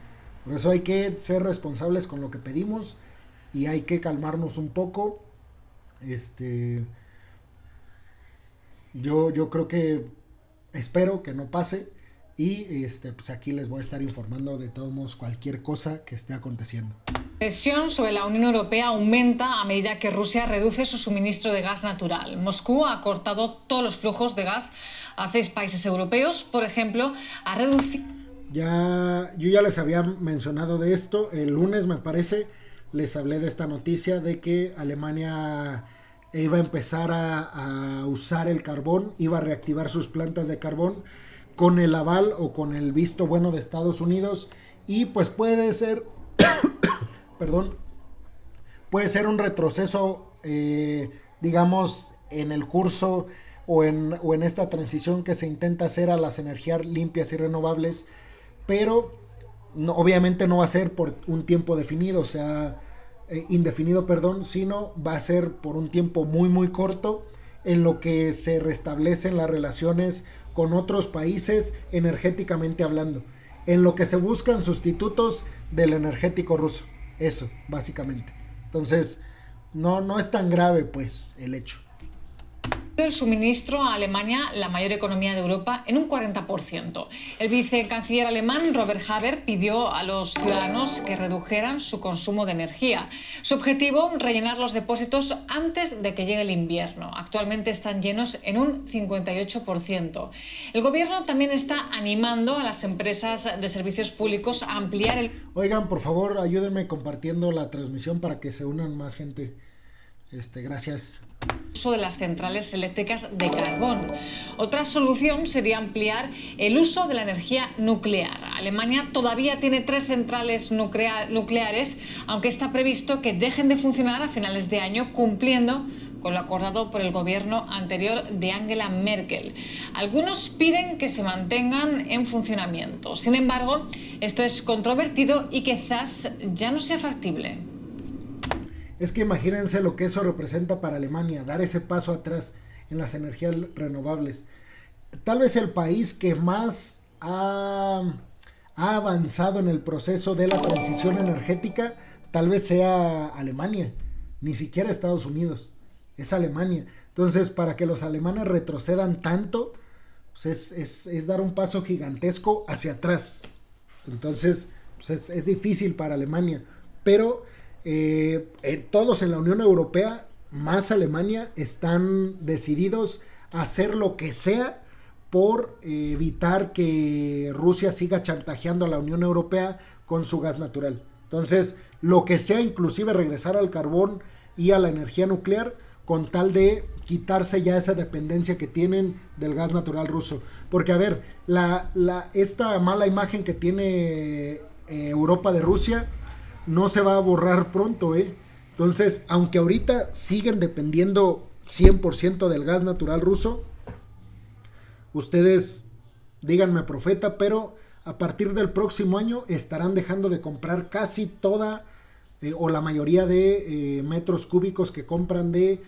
Por eso hay que ser responsables con lo que pedimos y hay que calmarnos un poco. Yo creo que espero que no pase, y pues aquí les voy a estar informando de todos modos cualquier cosa que esté aconteciendo. La presión sobre la Unión Europea aumenta a medida que Rusia reduce su suministro de gas natural. Moscú ha cortado todos los flujos de gas a 6 países europeos. Por ejemplo, ha reducido... Yo ya les había mencionado de esto. El lunes, me parece, les hablé de esta noticia de que Alemania iba a empezar a usar el carbón, iba a reactivar sus plantas de carbón con el aval o con el visto bueno de Estados Unidos, y pues puede ser puede ser un retroceso digamos en el curso o en esta transición que se intenta hacer a las energías limpias y renovables, pero no, obviamente no va a ser por un tiempo definido, o sea, indefinido, sino va a ser por un tiempo muy muy corto, en lo que se restablecen las relaciones con otros países energéticamente hablando, en lo que se buscan sustitutos del energético ruso. Eso, básicamente. Entonces, no es tan grave pues el hecho. El suministro a Alemania, la mayor economía de Europa, en un 40%. El vicecanciller alemán Robert Habeck pidió a los ciudadanos que redujeran su consumo de energía. Su objetivo, rellenar los depósitos antes de que llegue el invierno. Actualmente están llenos en un 58%. El gobierno también está animando a las empresas de servicios públicos a ampliar el... Oigan, por favor, ayúdenme compartiendo la transmisión para que se unan más gente. Gracias. Uso de las centrales eléctricas de carbón. Otra solución sería ampliar el uso de la energía nuclear. Alemania todavía tiene 3 centrales nucleares, aunque está previsto que dejen de funcionar a finales de año, cumpliendo con lo acordado por el gobierno anterior de Angela Merkel. Algunos piden que se mantengan en funcionamiento. Sin embargo, esto es controvertido y quizás ya no sea factible. Es que imagínense lo que eso representa para Alemania, dar ese paso atrás en las energías renovables. Tal vez el país que más ha avanzado en el proceso de la transición energética, tal vez sea Alemania, ni siquiera Estados Unidos, es Alemania. Entonces, para que los alemanes retrocedan tanto, pues es dar un paso gigantesco hacia atrás. Entonces, pues es difícil para Alemania, pero todos en la Unión Europea, más Alemania, están decididos a hacer lo que sea por evitar que Rusia siga chantajeando a la Unión Europea con su gas natural. Entonces, lo que sea, inclusive regresar al carbón y a la energía nuclear, con tal de quitarse ya esa dependencia que tienen del gas natural ruso. Porque, a ver, esta mala imagen que tiene Europa de Rusia no se va a borrar pronto, Entonces, aunque ahorita siguen dependiendo 100% del gas natural ruso, ustedes díganme, profeta, pero a partir del próximo año estarán dejando de comprar casi toda o la mayoría de metros cúbicos que compran de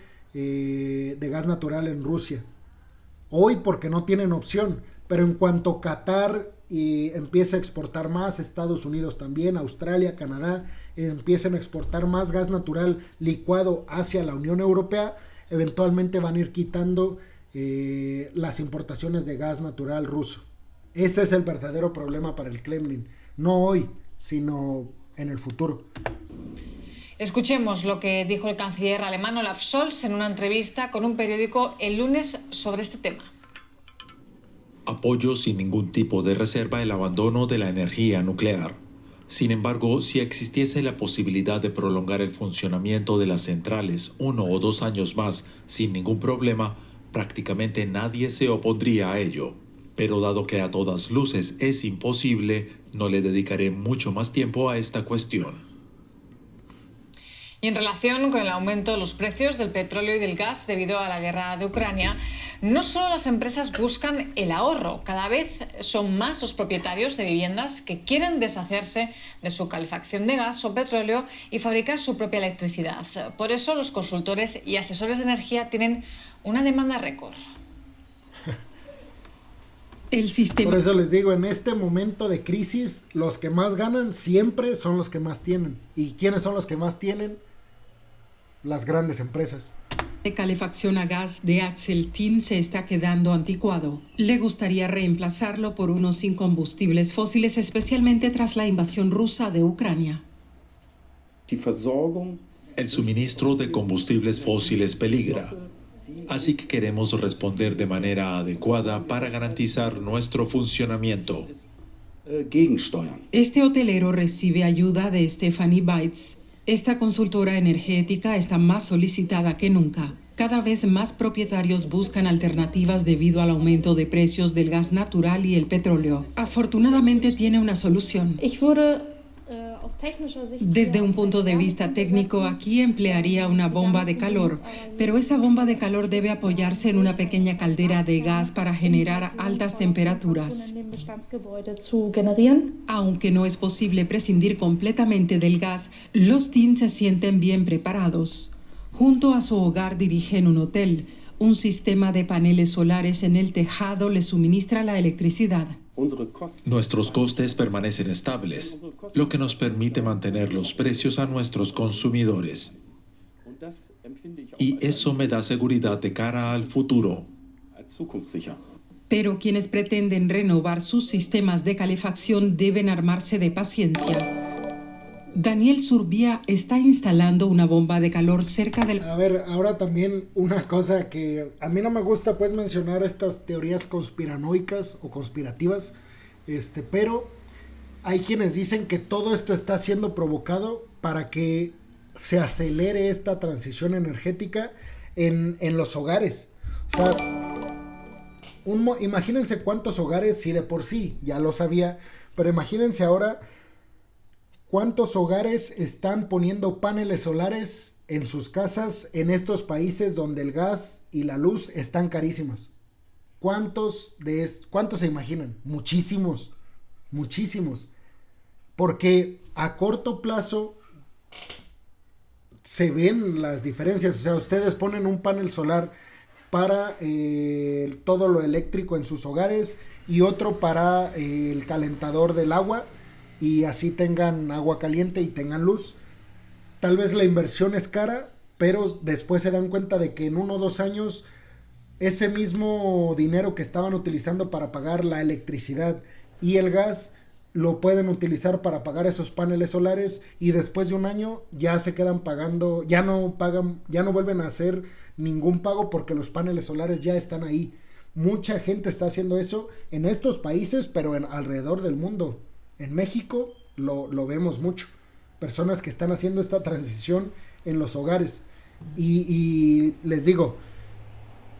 gas natural en Rusia. Hoy porque no tienen opción, pero en cuanto Qatar empiece a exportar más, Estados Unidos también, Australia, Canadá, empiecen a exportar más gas natural licuado hacia la Unión Europea, eventualmente van a ir quitando las importaciones de gas natural ruso. Ese es el verdadero problema para el Kremlin, no hoy, sino en el futuro. Escuchemos lo que dijo el canciller alemán Olaf Scholz en una entrevista con un periódico el lunes sobre este tema. Apoyo sin ningún tipo de reserva el abandono de la energía nuclear. Sin embargo, si existiese la posibilidad de prolongar el funcionamiento de las centrales 1 o 2 años más sin ningún problema, prácticamente nadie se opondría a ello. Pero dado que a todas luces es imposible, no le dedicaré mucho más tiempo a esta cuestión. Y en relación con el aumento de los precios del petróleo y del gas debido a la guerra de Ucrania, no solo las empresas buscan el ahorro, cada vez son más los propietarios de viviendas que quieren deshacerse de su calefacción de gas o petróleo y fabricar su propia electricidad. Por eso los consultores y asesores de energía tienen una demanda récord. El sistema. Por eso les digo, en este momento de crisis, los que más ganan siempre son los que más tienen. ¿Y quiénes son los que más tienen? Las grandes empresas. De calefacción a gas de Axel Tin se está quedando anticuado. Le gustaría reemplazarlo por uno sin combustibles fósiles, especialmente tras la invasión rusa de Ucrania. El suministro de combustibles fósiles peligra. Así que queremos responder de manera adecuada para garantizar nuestro funcionamiento. Este hotelero recibe ayuda de Stephanie Bites. Esta consultora energética está más solicitada que nunca. Cada vez más propietarios buscan alternativas debido al aumento de precios del gas natural y el petróleo. Afortunadamente tiene una solución. Desde un punto de vista técnico, aquí emplearía una bomba de calor, pero esa bomba de calor debe apoyarse en una pequeña caldera de gas para generar altas temperaturas. Aunque no es posible prescindir completamente del gas, los Tin se sienten bien preparados. Junto a su hogar dirigen un hotel. Un sistema de paneles solares en el tejado les suministra la electricidad. Nuestros costes permanecen estables, lo que nos permite mantener los precios a nuestros consumidores. Y eso me da seguridad de cara al futuro. Pero quienes pretenden renovar sus sistemas de calefacción deben armarse de paciencia. Daniel Surbia está instalando una bomba de calor cerca del... A ver, ahora también una cosa que a mí no me gusta pues mencionar estas teorías conspiranoicas o conspirativas, pero hay quienes dicen que todo esto está siendo provocado para que se acelere esta transición energética en los hogares. O sea, imagínense cuántos hogares, si de por sí ya lo sabía, pero imagínense ahora cuántos hogares están poniendo paneles solares en sus casas en estos países donde el gas y la luz están carísimas. ¿Cuántos se imaginan? Muchísimos, muchísimos. Porque a corto plazo se ven las diferencias. O sea, ustedes ponen un panel solar para todo lo eléctrico en sus hogares y otro para el calentador del agua, y así tengan agua caliente y tengan luz. Tal vez la inversión es cara, pero después se dan cuenta de que en 1 o 2 años ese mismo dinero que estaban utilizando para pagar la electricidad y el gas lo pueden utilizar para pagar esos paneles solares, y después de 1 año ya se quedan pagando, ya no vuelven a hacer ningún pago porque los paneles solares ya están ahí. Mucha gente está haciendo eso en estos países, pero alrededor del mundo. En México lo vemos mucho. Personas que están haciendo esta transición en los hogares. Y les digo,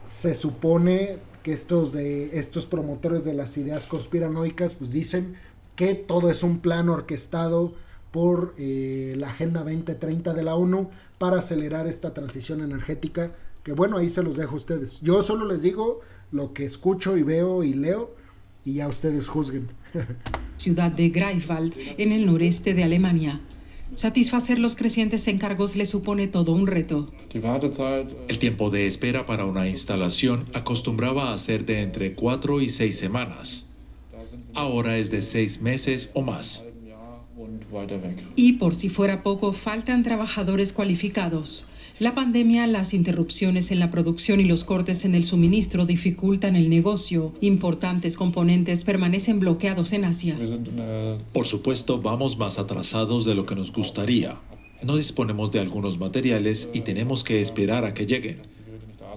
se supone que estos promotores de las ideas conspiranoicas pues dicen que todo es un plan orquestado por la Agenda 2030 de la ONU para acelerar esta transición energética, que bueno, ahí se los dejo a ustedes. Yo solo les digo lo que escucho y veo y leo, y ya ustedes juzguen. Ciudad de Greifswald, en el noreste de Alemania. Satisfacer los crecientes encargos le supone todo un reto. El tiempo de espera para una instalación acostumbraba a ser de entre 4 y 6 semanas. Ahora es de 6 meses o más. Y por si fuera poco, faltan trabajadores cualificados. La pandemia, las interrupciones en la producción y los cortes en el suministro dificultan el negocio. Importantes componentes permanecen bloqueados en Asia. Por supuesto, vamos más atrasados de lo que nos gustaría. No disponemos de algunos materiales y tenemos que esperar a que lleguen.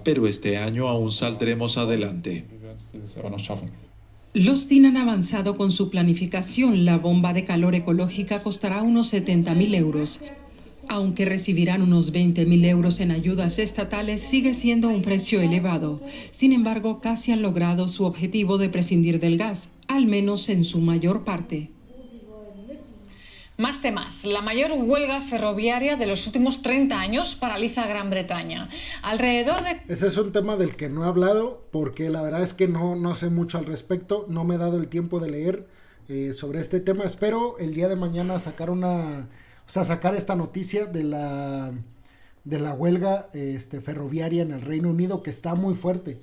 Pero este año aún saldremos adelante. Los DIN han avanzado con su planificación. La bomba de calor ecológica costará unos 70.000 euros. Aunque recibirán unos 20.000 euros en ayudas estatales, sigue siendo un precio elevado. Sin embargo, casi han logrado su objetivo de prescindir del gas, al menos en su mayor parte. Más temas. La mayor huelga ferroviaria de los últimos 30 años paraliza a Gran Bretaña. Alrededor de... Ese es un tema del que no he hablado, porque la verdad es que no sé mucho al respecto. No me he dado el tiempo de leer sobre este tema. Espero el día de mañana sacar esta noticia de la huelga ferroviaria en el Reino Unido, que está muy fuerte.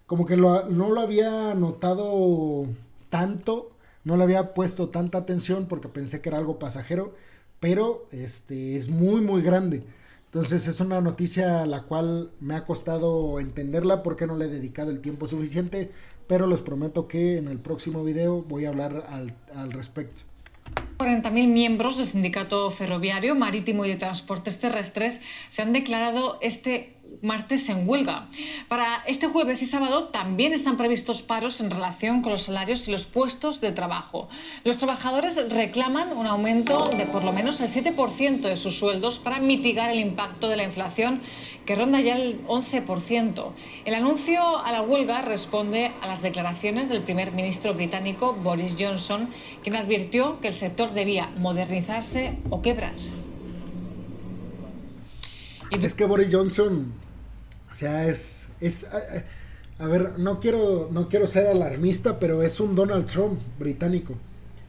Como que no lo había notado tanto, no le había puesto tanta atención porque pensé que era algo pasajero, pero es muy muy grande. Entonces es una noticia a la cual me ha costado entenderla porque no le he dedicado el tiempo suficiente, pero les prometo que en el próximo video voy a hablar al respecto. 40.000 miembros del Sindicato Ferroviario, Marítimo y de Transportes Terrestres se han declarado este martes en huelga. Para este jueves y sábado también están previstos paros en relación con los salarios y los puestos de trabajo. Los trabajadores reclaman un aumento de por lo menos el 7% de sus sueldos para mitigar el impacto de la inflación, que ronda ya el 11%. El anuncio a la huelga responde a las declaraciones del primer ministro británico Boris Johnson, quien advirtió que el sector debía modernizarse o quebrar. Es que Boris Johnson, o sea, a ver, no quiero ser alarmista, pero es un Donald Trump británico.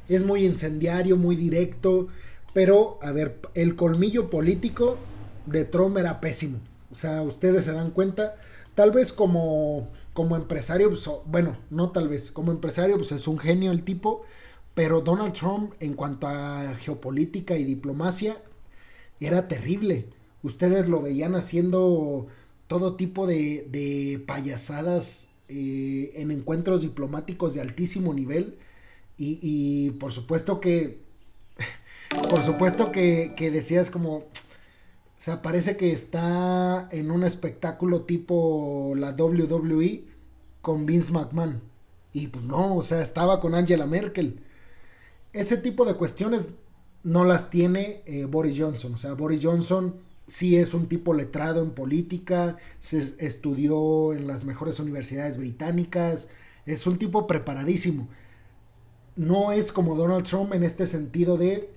Es muy incendiario, muy directo, pero, a ver, el colmillo político de Trump era pésimo. O sea, ustedes se dan cuenta, tal vez como empresario, pues, bueno, no tal vez, como empresario, pues es un genio el tipo, pero Donald Trump, en cuanto a geopolítica y diplomacia, era terrible. Ustedes lo veían haciendo todo tipo de payasadas en encuentros diplomáticos de altísimo nivel, y por supuesto que decías como, o sea, parece que está en un espectáculo tipo la WWE con Vince McMahon, y pues no, o sea, estaba con Angela Merkel. Ese tipo de cuestiones no las tiene Boris Johnson. O sea, Boris Johnson sí es un tipo letrado en política, se estudió en las mejores universidades británicas, es un tipo preparadísimo. No es como Donald Trump en este sentido de,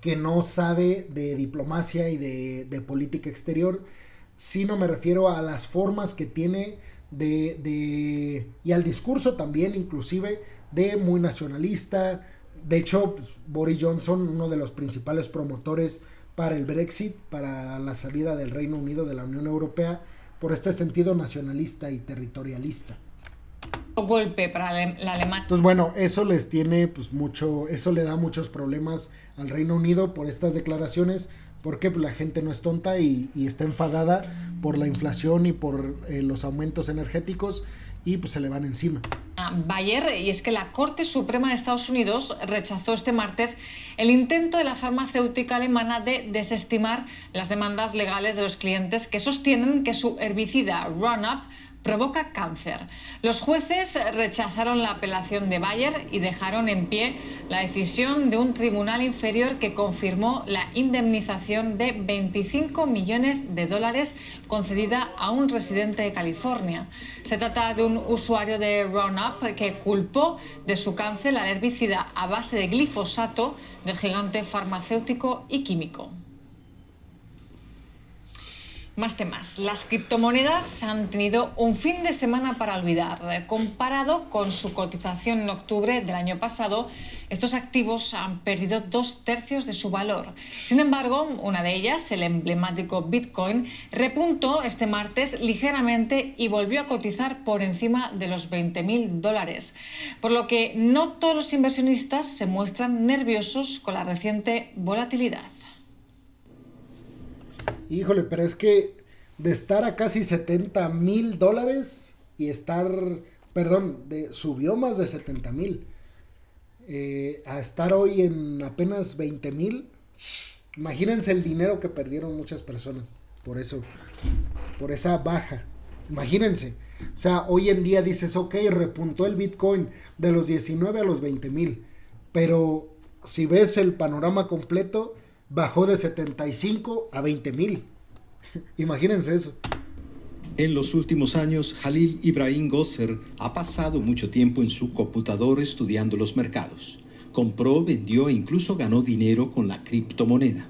que no sabe de diplomacia y de política exterior, sino me refiero a las formas que tiene y al discurso también, inclusive, de muy nacionalista. De hecho, pues, Boris Johnson, uno de los principales promotores para el Brexit, para la salida del Reino Unido de la Unión Europea, por este sentido nacionalista y territorialista. Golpe para la Alemania. Entonces, bueno, eso les tiene pues mucho, eso le da muchos problemas al Reino Unido por estas declaraciones, porque pues, la gente no es tonta y está enfadada por la inflación y por los aumentos energéticos y pues se le van encima. Bayer, y es que la Corte Suprema de Estados Unidos rechazó este martes el intento de la farmacéutica alemana de desestimar las demandas legales de los clientes que sostienen que su herbicida Roundup provoca cáncer. Los jueces rechazaron la apelación de Bayer y dejaron en pie la decisión de un tribunal inferior que confirmó la indemnización de $25 millones concedida a un residente de California. Se trata de un usuario de Roundup que culpó de su cáncer al herbicida a base de glifosato del gigante farmacéutico y químico. Más temas. Las criptomonedas han tenido un fin de semana para olvidar. Comparado con su cotización en octubre del año pasado, estos activos han perdido 2/3 de su valor. Sin embargo, una de ellas, el emblemático Bitcoin, repuntó este martes ligeramente y volvió a cotizar por encima de los $20.000, por lo que no todos los inversionistas se muestran nerviosos con la reciente volatilidad. Híjole, pero es que de estar a casi $70,000 y subió más de 70,000, a estar hoy en apenas 20,000, imagínense el dinero que perdieron muchas personas por eso, por esa baja, imagínense. O sea, hoy en día dices, ok, repuntó el Bitcoin de los 19 a los 20,000, pero si ves el panorama completo, bajó de 75 a 20,000. Imagínense eso. En los últimos años, Jalil Ibrahim Gosser ha pasado mucho tiempo en su computador estudiando los mercados. Compró, vendió e incluso ganó dinero con la criptomoneda.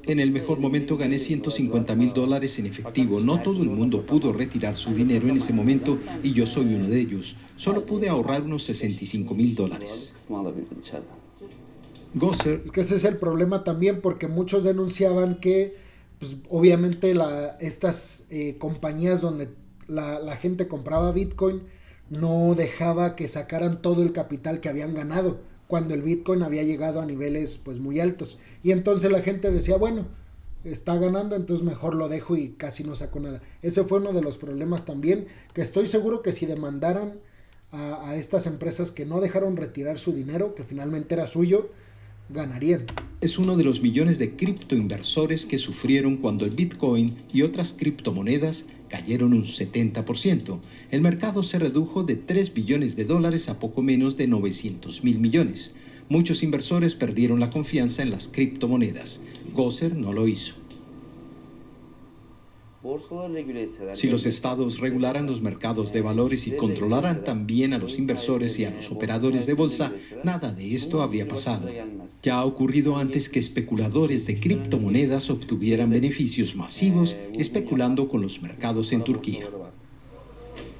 En el mejor momento gané $150,000 en efectivo. No todo el mundo pudo retirar su dinero en ese momento y yo soy uno de ellos. Solo pude ahorrar unos $65,000. Gosser. Es que ese es el problema también, porque muchos denunciaban que pues, obviamente estas compañías donde la gente compraba Bitcoin no dejaba que sacaran todo el capital que habían ganado cuando el Bitcoin había llegado a niveles pues muy altos, y entonces la gente decía, bueno, está ganando, entonces mejor lo dejo y casi no saco nada. Ese fue uno de los problemas también, que estoy seguro que si demandaran a estas empresas que no dejaron retirar su dinero, que finalmente era suyo, ganarían. Es uno de los millones de criptoinversores que sufrieron cuando el Bitcoin y otras criptomonedas cayeron un 70%. El mercado se redujo de $3 billones a poco menos de 900,000 millones. Muchos inversores perdieron la confianza en las criptomonedas. Gosser no lo hizo. Si los estados regularan los mercados de valores y controlaran también a los inversores y a los operadores de bolsa, nada de esto habría pasado. Ya ha ocurrido antes que especuladores de criptomonedas obtuvieran beneficios masivos especulando con los mercados en Turquía.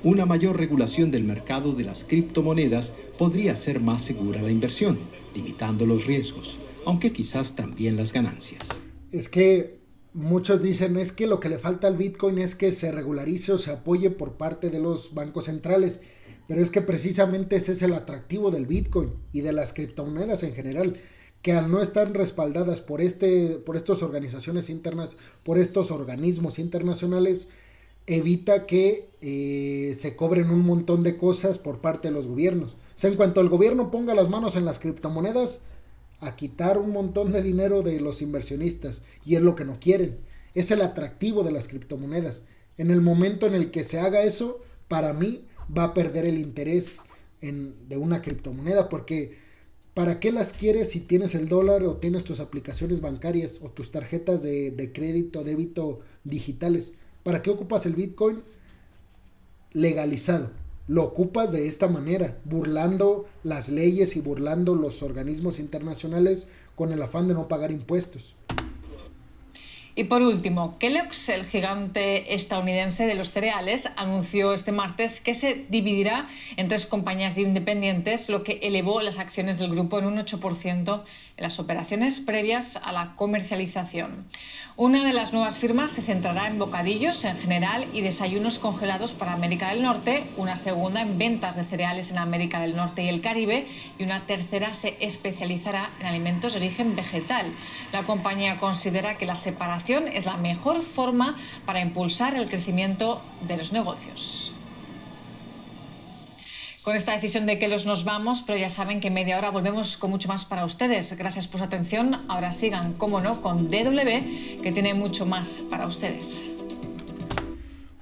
Una mayor regulación del mercado de las criptomonedas podría hacer más segura la inversión, limitando los riesgos, aunque quizás también las ganancias. Es que muchos dicen, es que lo que le falta al Bitcoin es que se regularice o se apoye por parte de los bancos centrales, pero es que precisamente ese es el atractivo del Bitcoin y de las criptomonedas en general, que al no estar respaldadas por estas organizaciones internas, por estos organismos internacionales, evita que se cobren un montón de cosas por parte de los gobiernos. O sea, en cuanto el gobierno ponga las manos en las criptomonedas, a quitar un montón de dinero de los inversionistas, y es lo que no quieren. Es el atractivo de las criptomonedas. En el momento en el que se haga eso, para mí va a perder el interés de una criptomoneda, porque ¿para qué las quieres si tienes el dólar o tienes tus aplicaciones bancarias o tus tarjetas de crédito, débito digitales? ¿Para qué ocupas el Bitcoin legalizado? lo ocupas de esta manera, burlando las leyes y burlando los organismos internacionales con el afán de no pagar impuestos. Y por último, Kellogg's, el gigante estadounidense de los cereales, anunció este martes que se dividirá en 3 compañías independientes, lo que elevó las acciones del grupo en un 8% en las operaciones previas a la comercialización. Una de las nuevas firmas se centrará en bocadillos en general y desayunos congelados para América del Norte, una segunda en ventas de cereales en América del Norte y el Caribe y una tercera se especializará en alimentos de origen vegetal. La compañía considera que la separación es la mejor forma para impulsar el crecimiento de los negocios. Con esta decisión de Kellogg's nos vamos, pero ya saben que en media hora volvemos con mucho más para ustedes. Gracias por su atención. Ahora sigan, como no, con DW, que tiene mucho más para ustedes.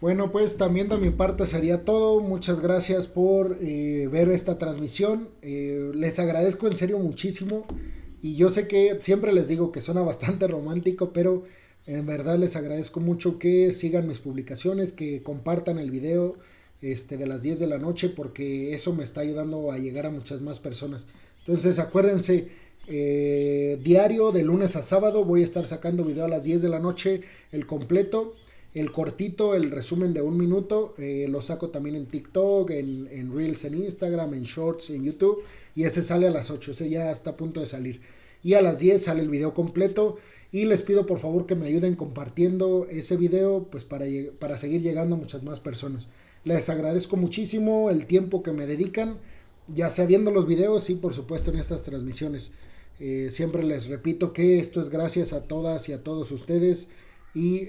Bueno, pues también de mi parte sería todo. Muchas gracias por ver esta transmisión. Les agradezco en serio muchísimo. Y yo sé que siempre les digo que suena bastante romántico, pero en verdad les agradezco mucho que sigan mis publicaciones, que compartan el video de las 10 de la noche, porque eso me está ayudando a llegar a muchas más personas. Entonces acuérdense, diario de lunes a sábado voy a estar sacando video a las 10 de la noche, el completo, el cortito, el resumen de 1 minuto, lo saco también en TikTok, en Reels en Instagram, en Shorts en YouTube, y ese sale a las 8, ese ya está a punto de salir. Y a las 10 sale el video completo, y les pido por favor que me ayuden compartiendo ese video, pues para seguir llegando a muchas más personas. Les agradezco muchísimo el tiempo que me dedican, ya sea viendo los videos y por supuesto en estas transmisiones. Siempre les repito que esto es gracias a todas y a todos ustedes y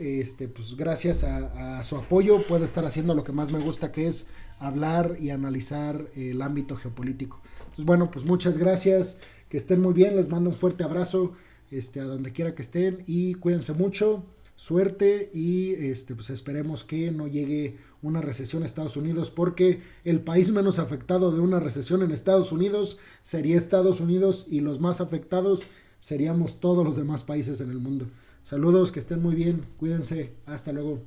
pues gracias a su apoyo puedo estar haciendo lo que más me gusta, que es hablar y analizar el ámbito geopolítico. Entonces bueno, pues muchas gracias, que estén muy bien, les mando un fuerte abrazo a donde quiera que estén y cuídense mucho, suerte y pues esperemos que no llegue una recesión a Estados Unidos, porque el país menos afectado de una recesión en Estados Unidos sería Estados Unidos y los más afectados seríamos todos los demás países en el mundo. Saludos, que estén muy bien, cuídense, hasta luego.